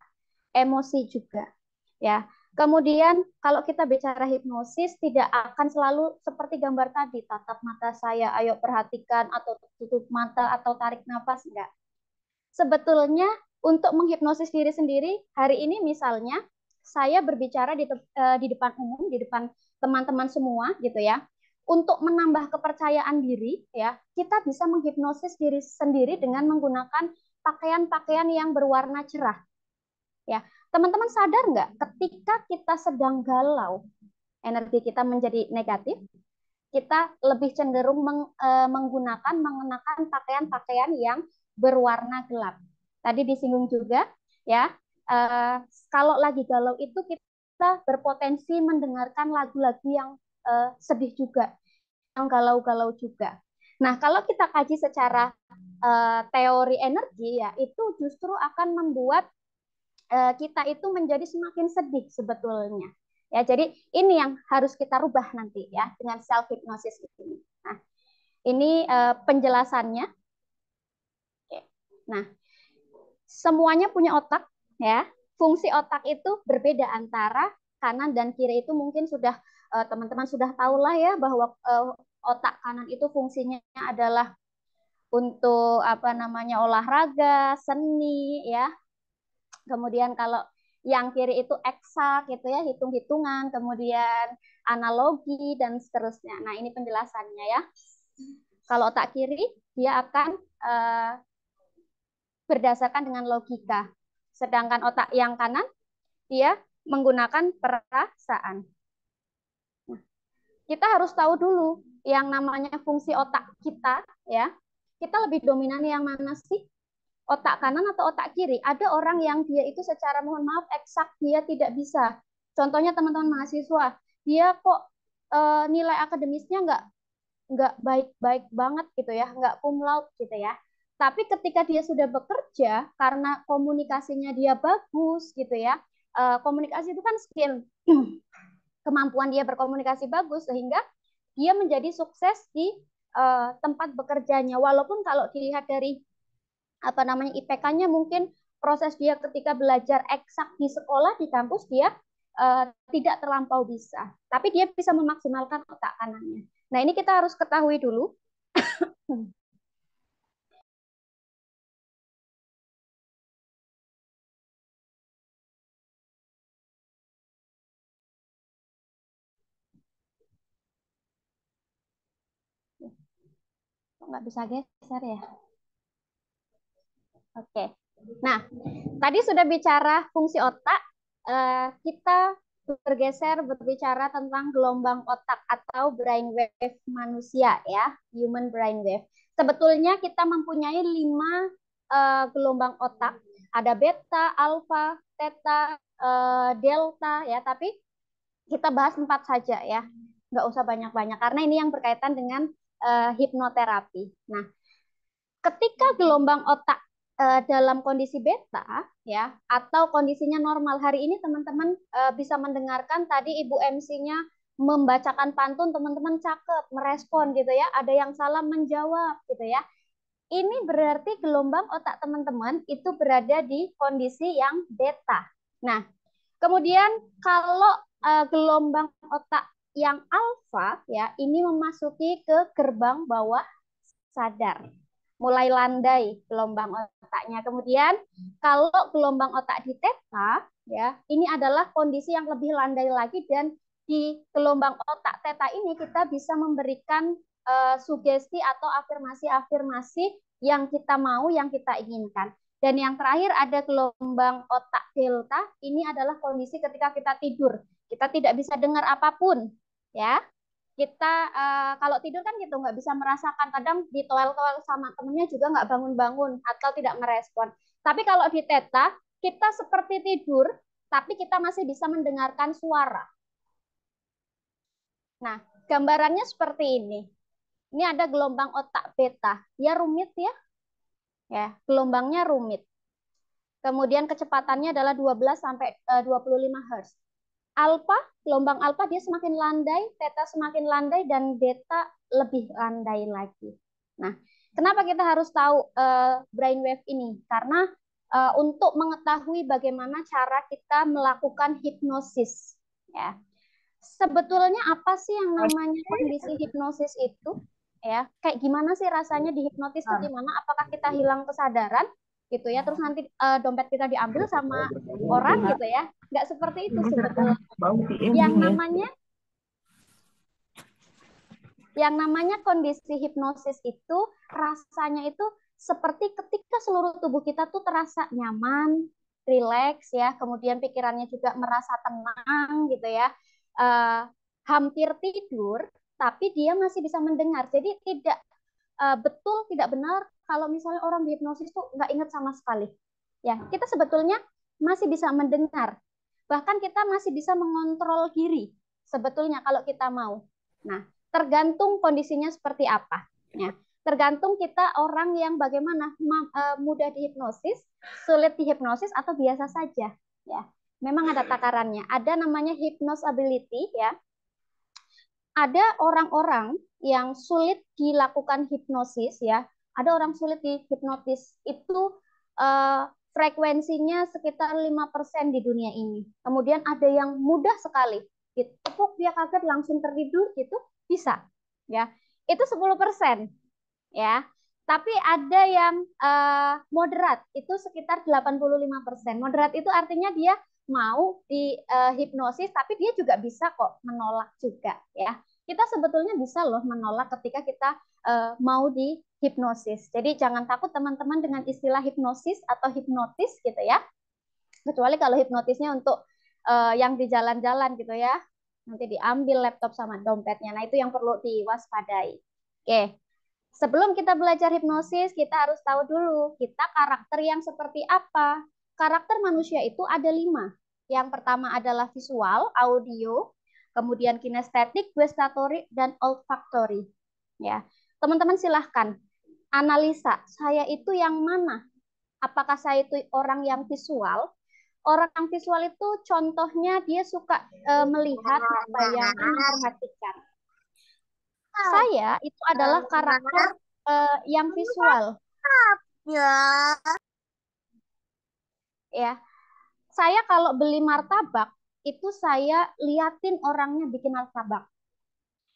Emosi juga. Ya. Kemudian kalau kita bicara hipnosis tidak akan selalu seperti gambar tadi, tatap mata saya, ayo perhatikan, atau tutup mata atau tarik nafas, enggak. Sebetulnya untuk menghipnosis diri sendiri, hari ini misalnya saya berbicara di depan umum, di depan teman-teman semua gitu ya. Untuk menambah kepercayaan diri ya, kita bisa menghipnosis diri sendiri dengan menggunakan pakaian-pakaian yang berwarna cerah. Ya, teman-teman sadar nggak ketika kita sedang galau, energi kita menjadi negatif, kita lebih cenderung mengenakan pakaian-pakaian yang berwarna gelap. Tadi disinggung juga ya, kalau lagi galau itu kita berpotensi mendengarkan lagu-lagu yang sedih juga, yang galau-galau juga. Nah, kalau kita kaji secara teori energi ya, itu justru akan membuat kita itu menjadi semakin sedih sebetulnya. Ya, jadi ini yang harus kita rubah nanti ya dengan self hypnosis ini. Nah, ini penjelasannya. Nah, semuanya punya otak ya. Fungsi otak itu berbeda antara kanan dan kiri. Itu mungkin sudah teman-teman sudah tahu lah ya bahwa otak kanan itu fungsinya adalah untuk apa namanya olahraga, seni ya. Kemudian kalau yang kiri itu eksak gitu ya, hitung-hitungan, kemudian analogi dan seterusnya. Nah, ini penjelasannya ya. Kalau otak kiri dia akan berdasarkan dengan logika. Sedangkan otak yang kanan dia menggunakan perasaan. Nah, kita harus tahu dulu yang namanya fungsi otak kita ya. Kita lebih dominan yang mana sih? Otak kanan atau otak kiri? Ada orang yang dia itu secara mohon maaf eksak dia tidak bisa. Contohnya teman-teman mahasiswa, dia kok nilai akademisnya nggak baik-baik banget gitu ya, nggak cum laude gitu ya. Tapi ketika dia sudah bekerja, karena komunikasinya dia bagus gitu ya, komunikasi itu kan skill, kemampuan dia berkomunikasi bagus sehingga dia menjadi sukses di tempat bekerjanya. Walaupun kalau dilihat dari apa namanya IPK-nya mungkin proses dia ketika belajar eksak di sekolah di kampus dia tidak terlampau bisa, tapi dia bisa memaksimalkan otak kanannya. Nah, ini kita harus ketahui dulu. Kok nggak bisa geser ya? Oke. Nah, tadi sudah bicara fungsi otak, kita berbicara tentang gelombang otak atau brainwave manusia ya, human brainwave. Sebetulnya kita mempunyai 5 gelombang otak, ada beta, alfa, theta, delta ya, tapi kita bahas 4 saja ya, nggak usah banyak-banyak karena ini yang berkaitan dengan hipnoterapi. Nah, ketika gelombang otak dalam kondisi beta ya atau kondisinya normal, hari ini teman-teman bisa mendengarkan tadi Ibu MC-nya membacakan pantun, teman-teman cakep merespon gitu ya, ada yang salah menjawab gitu ya. Ini berarti gelombang otak teman-teman itu berada di kondisi yang beta. Nah, kemudian kalau gelombang otak yang alfa ya, ini memasuki ke gerbang bawah sadar, mulai landai gelombang otaknya. Kemudian kalau gelombang otak di theta ya, ini adalah kondisi yang lebih landai lagi, dan di gelombang otak theta ini kita bisa memberikan sugesti atau afirmasi-afirmasi yang kita mau, yang kita inginkan. Dan yang terakhir ada gelombang otak delta, ini adalah kondisi ketika kita tidur. Kita tidak bisa dengar apapun ya. Kita kalau tidur kan gitu nggak bisa merasakan, kadang ditoel-toel sama temennya juga nggak bangun-bangun atau tidak merespon. Tapi kalau di theta kita seperti tidur tapi kita masih bisa mendengarkan suara. Nah, gambarannya seperti ini. Ini ada gelombang otak beta. Ya rumit ya. Ya, gelombangnya rumit. Kemudian kecepatannya adalah 12 sampai 25 Hz. Alfa, gelombang alfa dia semakin landai, theta semakin landai, dan beta lebih landai lagi. Nah, kenapa kita harus tahu brainwave ini? Karena untuk mengetahui bagaimana cara kita melakukan hipnosis. Ya, sebetulnya apa sih yang namanya kondisi hipnosis itu? Ya, kayak gimana sih rasanya dihipnotis itu gimana? Apakah kita hilang kesadaran? Gitu ya, terus nanti dompet kita diambil sama orang gitu ya, nggak seperti itu sebetulnya. Yang namanya kondisi hipnosis itu rasanya itu seperti ketika seluruh tubuh kita tuh terasa nyaman, rileks ya, kemudian pikirannya juga merasa tenang gitu ya, hampir tidur tapi dia masih bisa mendengar. Jadi tidak tidak benar kalau misalnya orang dihipnosis tuh nggak ingat sama sekali. Ya, kita sebetulnya masih bisa mendengar. Bahkan kita masih bisa mengontrol diri sebetulnya kalau kita mau. Nah, tergantung kondisinya seperti apa. Ya, tergantung kita orang yang bagaimana, mudah dihipnosis, sulit dihipnosis, atau biasa saja. Ya, memang ada takarannya. Ada namanya hypnosability ya. Ada orang-orang yang sulit dilakukan hipnosis ya. Ada orang sulit dihipnotis itu frekuensinya sekitar 5% di dunia ini. Kemudian ada yang mudah sekali, ditepuk dia kaget langsung tertidur gitu, bisa. Ya. Itu 10% ya. Tapi ada yang moderat, itu sekitar 85%. Moderat itu artinya dia mau di hipnosis, tapi dia juga bisa kok menolak juga ya. Kita sebetulnya bisa loh menolak ketika kita mau di hipnosis. Jadi jangan takut teman-teman dengan istilah hipnosis atau hipnotis gitu ya. Kecuali kalau hipnotisnya untuk yang di jalan-jalan gitu ya. Nanti diambil laptop sama dompetnya. Nah, itu yang perlu diwaspadai. Oke. Sebelum kita belajar hipnosis, kita harus tahu dulu kita karakter yang seperti apa. Karakter manusia itu ada 5. Yang pertama adalah visual, audio, kemudian kinestetik, gustatory, dan olfactory. Ya, teman-teman silahkan analisa, saya itu yang mana? Apakah saya itu orang yang visual? Orang yang visual itu contohnya dia suka melihat, membayangkan, memperhatikan. Saya itu adalah karakter yang visual. Ya, saya kalau beli martabak itu saya liatin orangnya bikin martabak.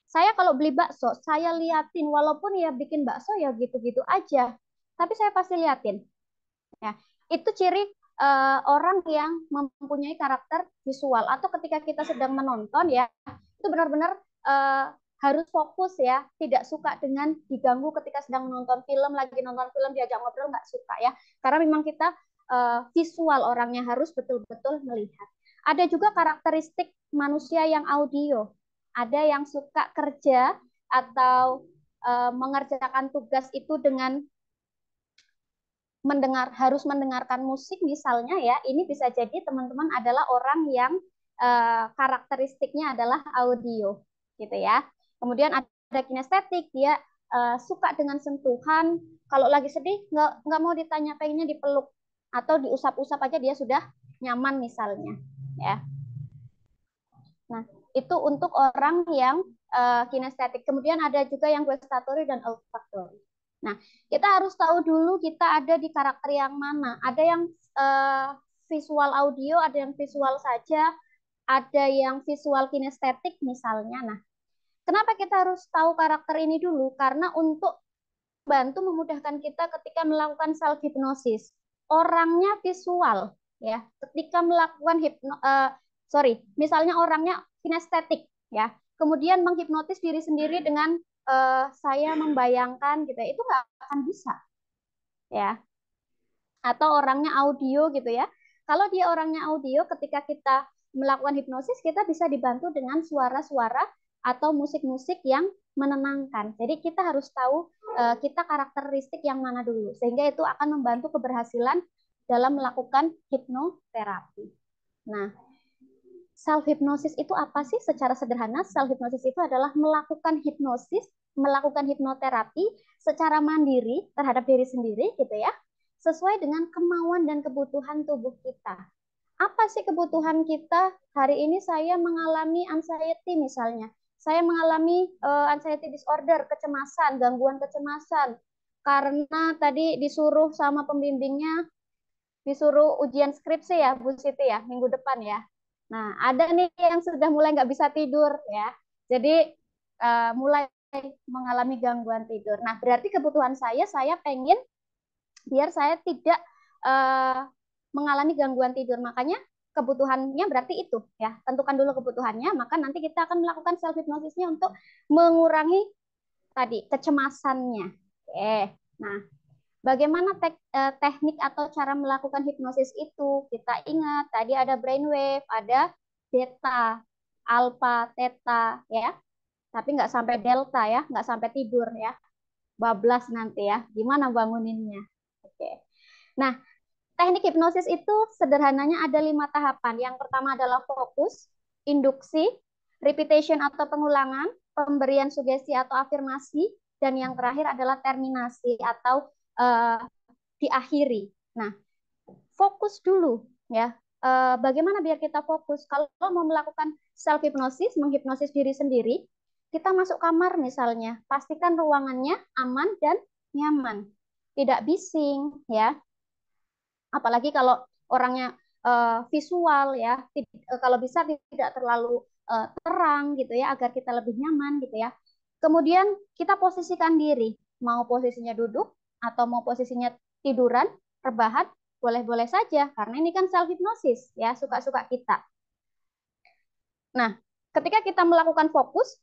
Saya kalau beli bakso, saya liatin walaupun ya bikin bakso ya gitu-gitu aja. Tapi saya pasti liatin. Ya, itu ciri orang yang mempunyai karakter visual atau ketika kita sedang menonton ya, itu benar-benar harus fokus ya, tidak suka dengan diganggu ketika sedang menonton film, lagi nonton film diajak ngobrol nggak suka ya. Karena memang kita visual orangnya harus betul-betul melihat. Ada juga karakteristik manusia yang audio. Ada yang suka kerja atau mengerjakan tugas itu dengan harus mendengarkan musik misalnya ya, ini bisa jadi teman-teman adalah orang yang karakteristiknya adalah audio gitu ya. Kemudian ada kinestetik, dia suka dengan sentuhan, kalau lagi sedih nggak mau ditanya, pengennya dipeluk atau diusap-usap aja dia sudah nyaman misalnya ya. Nah, itu untuk orang yang kinestetik. Kemudian ada juga yang gustatory dan olfactory. Nah, kita harus tahu dulu kita ada di karakter yang mana. Ada yang visual audio, ada yang visual saja, ada yang visual kinestetik misalnya. Nah, kenapa kita harus tahu karakter ini dulu? Karena untuk bantu memudahkan kita ketika melakukan self hipnosis. Orangnya visual ya. Ketika melakukan misalnya orangnya kinestetik ya. Kemudian menghipnotis diri sendiri dengan saya membayangkan gitu ya, itu nggak akan bisa ya. Atau orangnya audio gitu ya. Kalau dia orangnya audio, ketika kita melakukan hipnosis, kita bisa dibantu dengan suara-suara atau musik-musik yang menenangkan. Jadi kita harus tahu kita karakteristik yang mana dulu, sehingga itu akan membantu keberhasilan dalam melakukan hipnoterapi. Nah, self hypnosis itu apa sih? Secara sederhana, self hypnosis itu adalah melakukan hipnosis, melakukan hipnoterapi secara mandiri terhadap diri sendiri gitu ya, sesuai dengan kemauan dan kebutuhan tubuh kita. Apa sih kebutuhan kita? Hari ini saya mengalami anxiety misalnya. Saya mengalami anxiety disorder, kecemasan, gangguan kecemasan. Karena tadi disuruh sama pembimbingnya, disuruh ujian skripsi ya, Bu Siti ya, minggu depan ya. Nah, ada nih yang sudah mulai nggak bisa tidur ya. Jadi mulai mengalami gangguan tidur. Nah, berarti kebutuhan saya pengen biar saya tidak mengalami gangguan tidur. Makanya kebutuhannya berarti itu ya. Tentukan dulu kebutuhannya, maka nanti kita akan melakukan self hypnosisnya untuk mengurangi tadi kecemasannya. Oke. Nah, bagaimana teknik atau cara melakukan hipnosis itu? Kita ingat tadi ada brainwave, ada beta, alpha, theta ya. Tapi nggak sampai delta ya, nggak sampai tidur ya. Bablas nanti ya. Gimana banguninnya? Oke. Nah, teknik hipnosis itu sederhananya ada 5 tahapan. Yang pertama adalah fokus, induksi, repetition atau pengulangan, pemberian sugesti atau afirmasi, dan yang terakhir adalah terminasi atau diakhiri. Nah, fokus dulu ya. Bagaimana biar kita fokus? Kalau mau melakukan self hypnosis, menghipnosis diri sendiri, kita masuk kamar misalnya, pastikan ruangannya aman dan nyaman, tidak bising ya. Apalagi kalau orangnya visual ya, kalau bisa tidak terlalu terang gitu ya, agar kita lebih nyaman gitu ya. Kemudian kita posisikan diri, mau posisinya duduk atau mau posisinya tiduran, rebahan, boleh-boleh saja karena ini kan self hypnosis ya, suka-suka kita. Nah, ketika kita melakukan fokus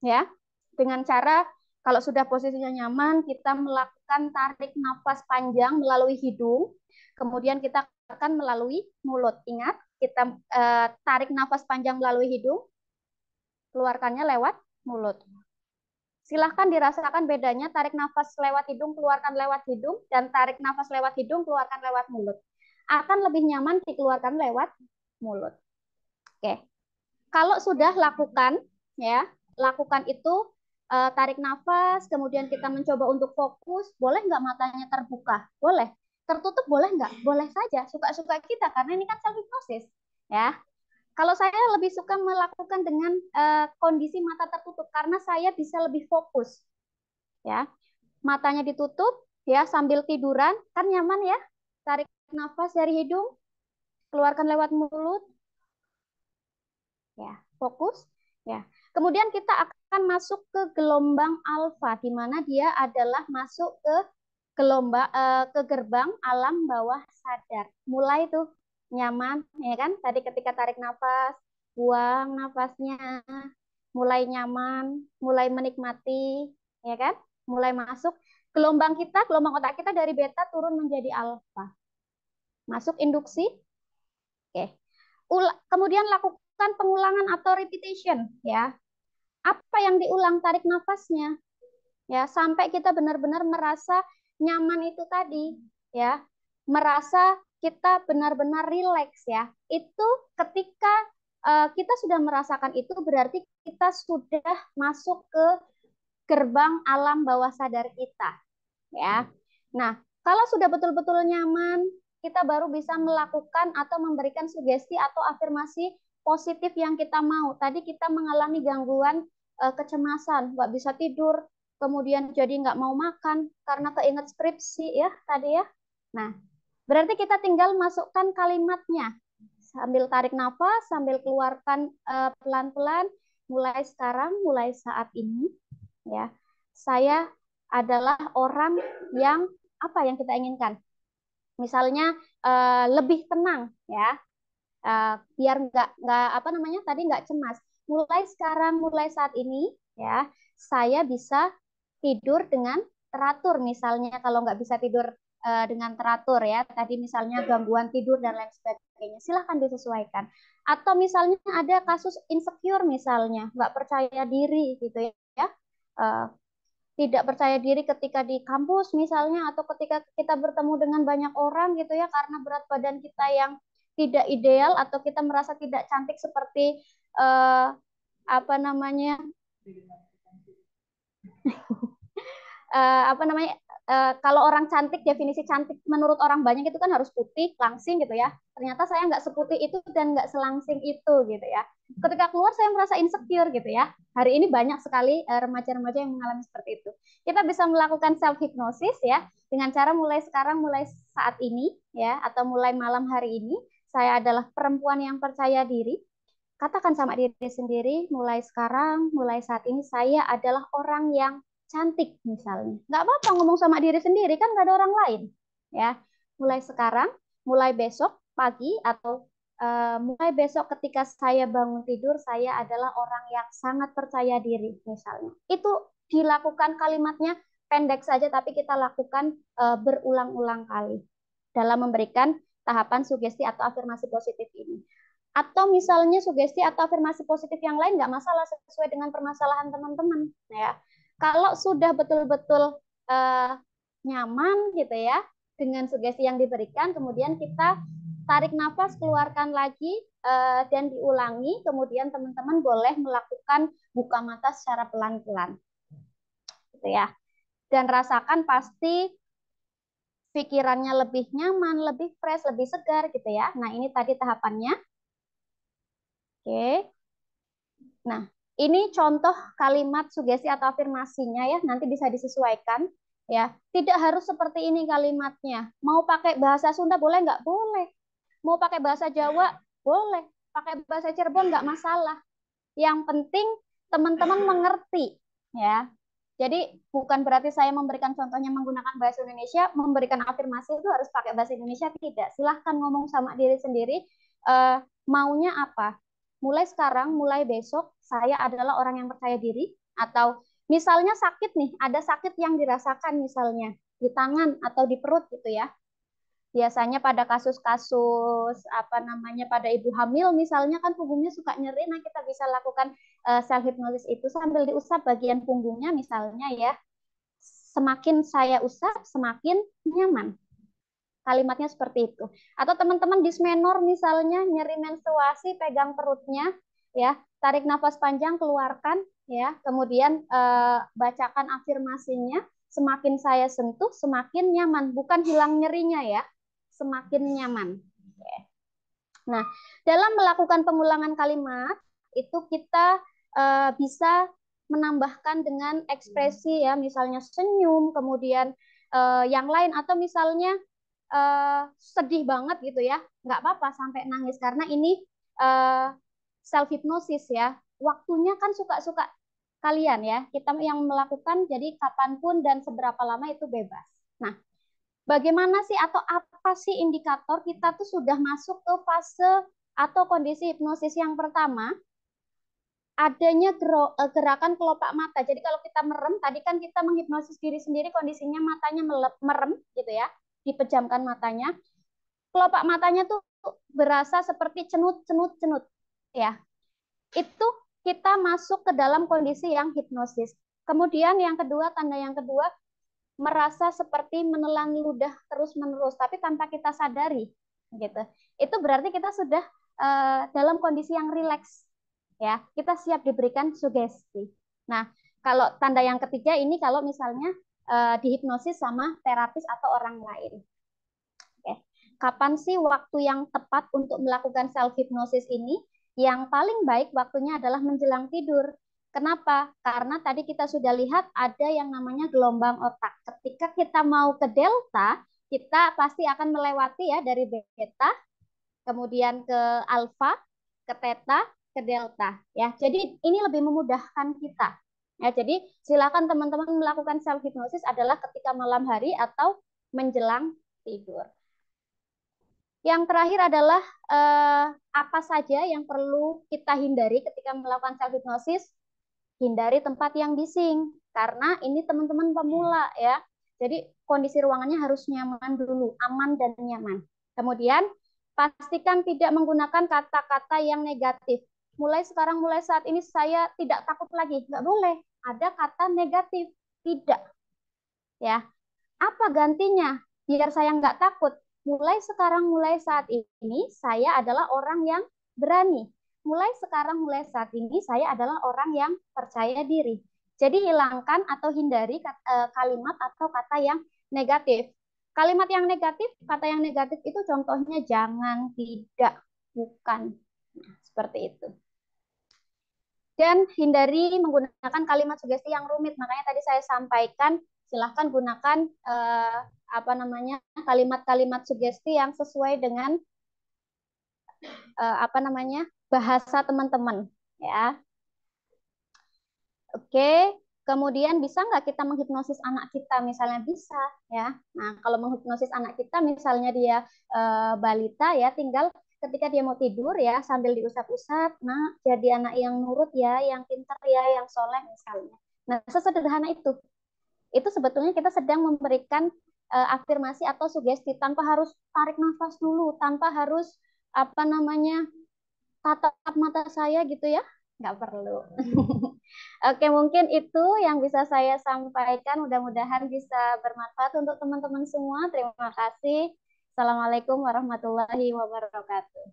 ya, dengan cara kalau sudah posisinya nyaman, kita melakukan tarik nafas panjang melalui hidung, kemudian kita akan melalui mulut. Ingat, kita tarik nafas panjang melalui hidung, keluarkannya lewat mulut. Silahkan dirasakan bedanya tarik nafas lewat hidung, keluarkan lewat hidung, dan tarik nafas lewat hidung, keluarkan lewat mulut. Akan lebih nyaman dikeluarkan lewat mulut. Oke. Kalau sudah lakukan ya, lakukan itu tarik nafas, kemudian kita mencoba untuk fokus, boleh nggak matanya terbuka? Boleh. Tertutup boleh nggak? Boleh saja, suka-suka kita, karena ini kan self hypnosis ya. Kalau saya lebih suka melakukan dengan kondisi mata tertutup karena saya bisa lebih fokus. Ya. Matanya ditutup ya sambil tiduran, kan nyaman ya. Tarik nafas dari hidung, keluarkan lewat mulut. Ya, fokus. Ya. Kemudian kita akan masuk ke gelombang alfa, di mana dia adalah masuk ke gerbang alam bawah sadar. Mulai tuh nyaman, ya kan? Tadi ketika tarik nafas, buang nafasnya, mulai nyaman, mulai menikmati, ya kan? Mulai masuk gelombang otak kita dari beta turun menjadi alfa. Masuk induksi. Oke. Kemudian lakukan pengulangan atau repetition, ya. Apa yang diulang? Tarik nafasnya, ya, sampai kita benar-benar merasa nyaman itu tadi, ya, merasa kita benar-benar rileks, ya. Itu ketika kita sudah merasakan itu, berarti kita sudah masuk ke gerbang alam bawah sadar kita, ya. Nah, kalau sudah betul-betul nyaman, kita baru bisa melakukan atau memberikan sugesti atau afirmasi positif yang kita mau. Tadi kita mengalami gangguan kecemasan, nggak bisa tidur, kemudian jadi nggak mau makan karena keinget skripsi, ya tadi ya. Nah, berarti kita tinggal masukkan kalimatnya sambil tarik nafas, sambil keluarkan pelan-pelan. Mulai sekarang, mulai saat ini, ya, saya adalah orang yang apa yang kita inginkan. Misalnya lebih tenang, ya, biar nggak apa namanya tadi nggak cemas. Mulai sekarang, mulai saat ini, ya, saya bisa tidur dengan teratur. Misalnya kalau nggak bisa tidur dengan teratur, ya, tadi misalnya gangguan tidur dan lain sebagainya, silahkan disesuaikan. Atau misalnya ada kasus insecure, misalnya nggak percaya diri gitu, ya, tidak percaya diri ketika di kampus misalnya, atau ketika kita bertemu dengan banyak orang gitu, ya, karena berat badan kita yang tidak ideal atau kita merasa tidak cantik seperti apa namanya kalau orang cantik, definisi cantik menurut orang banyak itu kan harus putih, langsing gitu, ya. Ternyata saya nggak seputih itu dan nggak selangsing itu gitu, ya. Ketika keluar saya merasa insecure gitu, ya. Hari ini banyak sekali remaja-remaja yang mengalami seperti itu. Kita bisa melakukan self hypnosis, ya, dengan cara mulai sekarang, mulai saat ini, ya, atau mulai malam hari ini, saya adalah perempuan yang percaya diri. Katakan sama diri sendiri, mulai sekarang, mulai saat ini, saya adalah orang yang cantik misalnya. Nggak apa-apa ngomong sama diri sendiri, kan nggak ada orang lain. Ya, mulai sekarang, mulai besok pagi, atau mulai besok ketika saya bangun tidur, saya adalah orang yang sangat percaya diri misalnya. Itu dilakukan kalimatnya pendek saja, tapi kita lakukan berulang-ulang kali dalam memberikan tahapan sugesti atau afirmasi positif ini. Atau misalnya sugesti atau afirmasi positif yang lain nggak masalah, sesuai dengan permasalahan teman-teman, ya. Kalau sudah betul-betul nyaman gitu, ya, dengan sugesti yang diberikan, kemudian kita tarik nafas, keluarkan lagi, dan diulangi. Kemudian teman-teman boleh melakukan buka mata secara pelan-pelan, gitu, ya. Dan rasakan pasti pikirannya lebih nyaman, lebih fresh, lebih segar gitu, ya. Nah, ini tadi tahapannya. Oke. Nah, ini contoh kalimat sugesti atau afirmasinya, ya, nanti bisa disesuaikan, ya. Tidak harus seperti ini kalimatnya. Mau pakai bahasa Sunda boleh nggak? Boleh. Mau pakai bahasa Jawa boleh. Pakai bahasa Cirebon nggak masalah. Yang penting teman-teman mengerti, ya. Jadi bukan berarti saya memberikan contohnya menggunakan bahasa Indonesia, memberikan afirmasi itu harus pakai bahasa Indonesia, tidak. Silahkan ngomong sama diri sendiri, maunya apa. Mulai sekarang, mulai besok, saya adalah orang yang percaya diri. Atau misalnya sakit nih, ada sakit yang dirasakan misalnya di tangan atau di perut gitu, ya. Biasanya pada kasus-kasus apa namanya pada ibu hamil misalnya kan punggungnya suka nyeri. Nah, kita bisa lakukan self hypnosis itu sambil diusap bagian punggungnya misalnya, ya. Semakin saya usap, semakin nyaman. Kalimatnya seperti itu. Atau teman-teman dismenor misalnya, nyeri menstruasi, pegang perutnya, ya, tarik nafas panjang, keluarkan, ya, kemudian bacakan afirmasinya, semakin saya sentuh semakin nyaman, bukan hilang nyerinya, ya, semakin nyaman. Nah, dalam melakukan pengulangan kalimat itu kita bisa menambahkan dengan ekspresi, ya, misalnya senyum, kemudian yang lain, atau misalnya sedih banget gitu, ya, nggak apa-apa sampai nangis, karena ini self hipnosis ya. Waktunya kan suka-suka kalian ya. Kita yang melakukan jadi kapanpun dan seberapa lama itu bebas. Nah, bagaimana sih atau apa sih indikator kita tuh sudah masuk ke fase atau kondisi hipnosis yang pertama? Adanya gerakan kelopak mata. Jadi kalau kita merem, tadi kan kita menghipnosis diri sendiri, kondisinya matanya merem gitu ya, dipejamkan matanya. Kelopak matanya tuh berasa seperti cenut ya. Itu kita masuk ke dalam kondisi yang hipnosis. Kemudian yang kedua, tanda yang kedua, merasa seperti menelan ludah terus-menerus tapi tanpa kita sadari gitu. Itu berarti kita sudah dalam kondisi yang rileks ya, kita siap diberikan sugesti. Nah, kalau tanda yang ketiga ini kalau misalnya dihipnosis sama terapis atau orang lain. Oke. Kapan sih waktu yang tepat untuk melakukan self hipnosis ini? Yang paling baik waktunya adalah menjelang tidur. Kenapa? Karena tadi kita sudah lihat ada yang namanya gelombang otak. Ketika kita mau ke delta, kita pasti akan melewati ya dari beta, kemudian ke alfa, ke theta, ke delta ya. Jadi ini lebih memudahkan kita. Ya, jadi silakan teman-teman melakukan self hipnosis adalah ketika malam hari atau menjelang tidur. Yang terakhir adalah apa saja yang perlu kita hindari ketika melakukan self hipnosis? Hindari tempat yang bising karena ini teman-teman pemula ya. Jadi kondisi ruangannya harus nyaman dulu, aman dan nyaman. Kemudian pastikan tidak menggunakan kata-kata yang negatif. Mulai sekarang, mulai saat ini saya tidak takut lagi. Nggak boleh ada kata negatif. Tidak. Ya. Apa gantinya? Biar saya nggak takut. Mulai sekarang, mulai saat ini, saya adalah orang yang berani. Mulai sekarang, mulai saat ini, saya adalah orang yang percaya diri. Jadi hilangkan atau hindari kalimat atau kata yang negatif. Kalimat yang negatif, kata yang negatif itu contohnya jangan, tidak, bukan. Nah, seperti itu. Dan hindari menggunakan kalimat sugesti yang rumit. Makanya tadi saya sampaikan, silahkan gunakan kalimat-kalimat sugesti yang sesuai dengan bahasa teman-teman ya. Oke, kemudian bisa nggak kita menghipnosis anak kita? Misalnya bisa ya. Nah, kalau menghipnosis anak kita misalnya dia balita ya, tinggal ketika dia mau tidur ya sambil diusap-usap, nah jadi anak yang nurut ya, yang pintar ya, yang soleh misalnya. Nah, sesederhana itu sebetulnya kita sedang memberikan afirmasi atau sugesti tanpa harus tarik nafas dulu, tanpa harus tatap mata saya gitu ya, nggak perlu. Oke, mungkin itu yang bisa saya sampaikan. Mudah-mudahan bisa bermanfaat untuk teman-teman semua. Terima kasih. Assalamualaikum warahmatullahi wabarakatuh.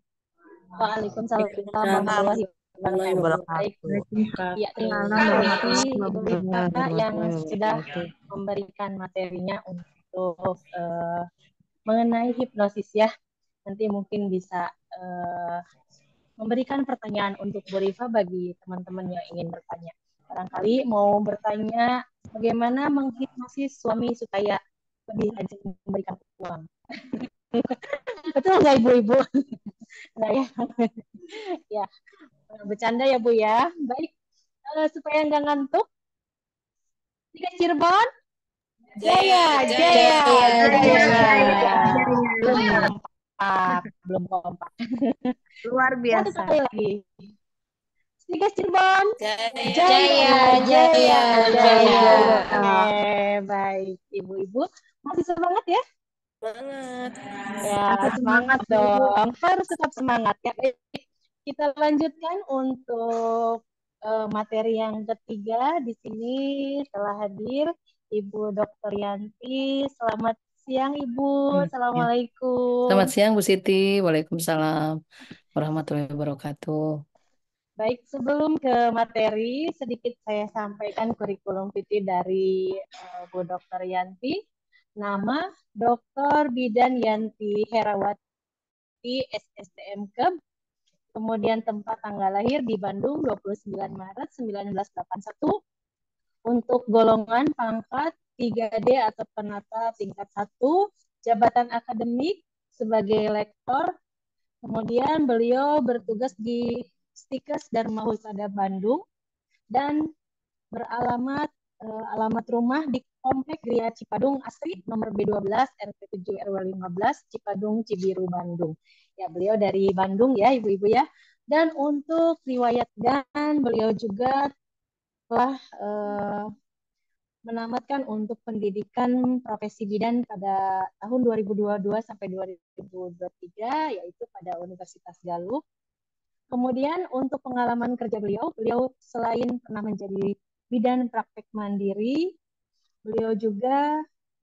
Waalaikumsalam warahmatullahi wabarakatuh. Ya, terima kasih Ibu Rita yang sudah memberikan materinya untuk mengenai hipnosis ya. Nanti mungkin bisa memberikan pertanyaan untuk Bu Rifa bagi teman-teman yang ingin bertanya. Barangkali mau bertanya bagaimana menghipnosis suami supaya lebih rajin memberikan uang. Betul nggak Ibu-Ibu? Nah ya, ya bercanda ya Bu ya. Baik, supaya nggak ngantuk. Tiga Cirebon. Jaya. Belum kompak. Luar biasa. Sekali lagi. Tiga Cirebon. Jaya. Baik, Ibu-Ibu masih semangat ya? Banget. Ya, semangat dong. Harus tetap semangat ya. Kita lanjutkan untuk materi yang ketiga. Di sini telah hadir Ibu Dr. Yanti. Selamat siang Ibu. Assalamualaikum. Selamat siang Bu Siti. Waalaikumsalam warahmatullahi wabarakatuh. Baik, sebelum ke materi, sedikit saya sampaikan kurikulum vitae dari Bu Dr. Yanti. Nama Dr. Bidan Yanti Herawati, SSDM Keb. Kemudian tempat tanggal lahir di Bandung 29 Maret 1981. Untuk golongan pangkat 3D atau penata tingkat 1, jabatan akademik sebagai lektor. Kemudian beliau bertugas di Stikes Dharma Husada Bandung, dan beralamat alamat rumah di Komplek Gria Cipadung Asri nomor B12 RT 7 RW 15 Cipadung Cibiru Bandung. Ya, beliau dari Bandung ya Ibu-ibu ya. Dan untuk riwayat dan beliau juga telah menamatkan untuk pendidikan profesi bidan pada tahun 2022 sampai 2023 yaitu pada Universitas Galuh. Kemudian untuk pengalaman kerja beliau selain pernah menjadi bidan praktek mandiri, beliau juga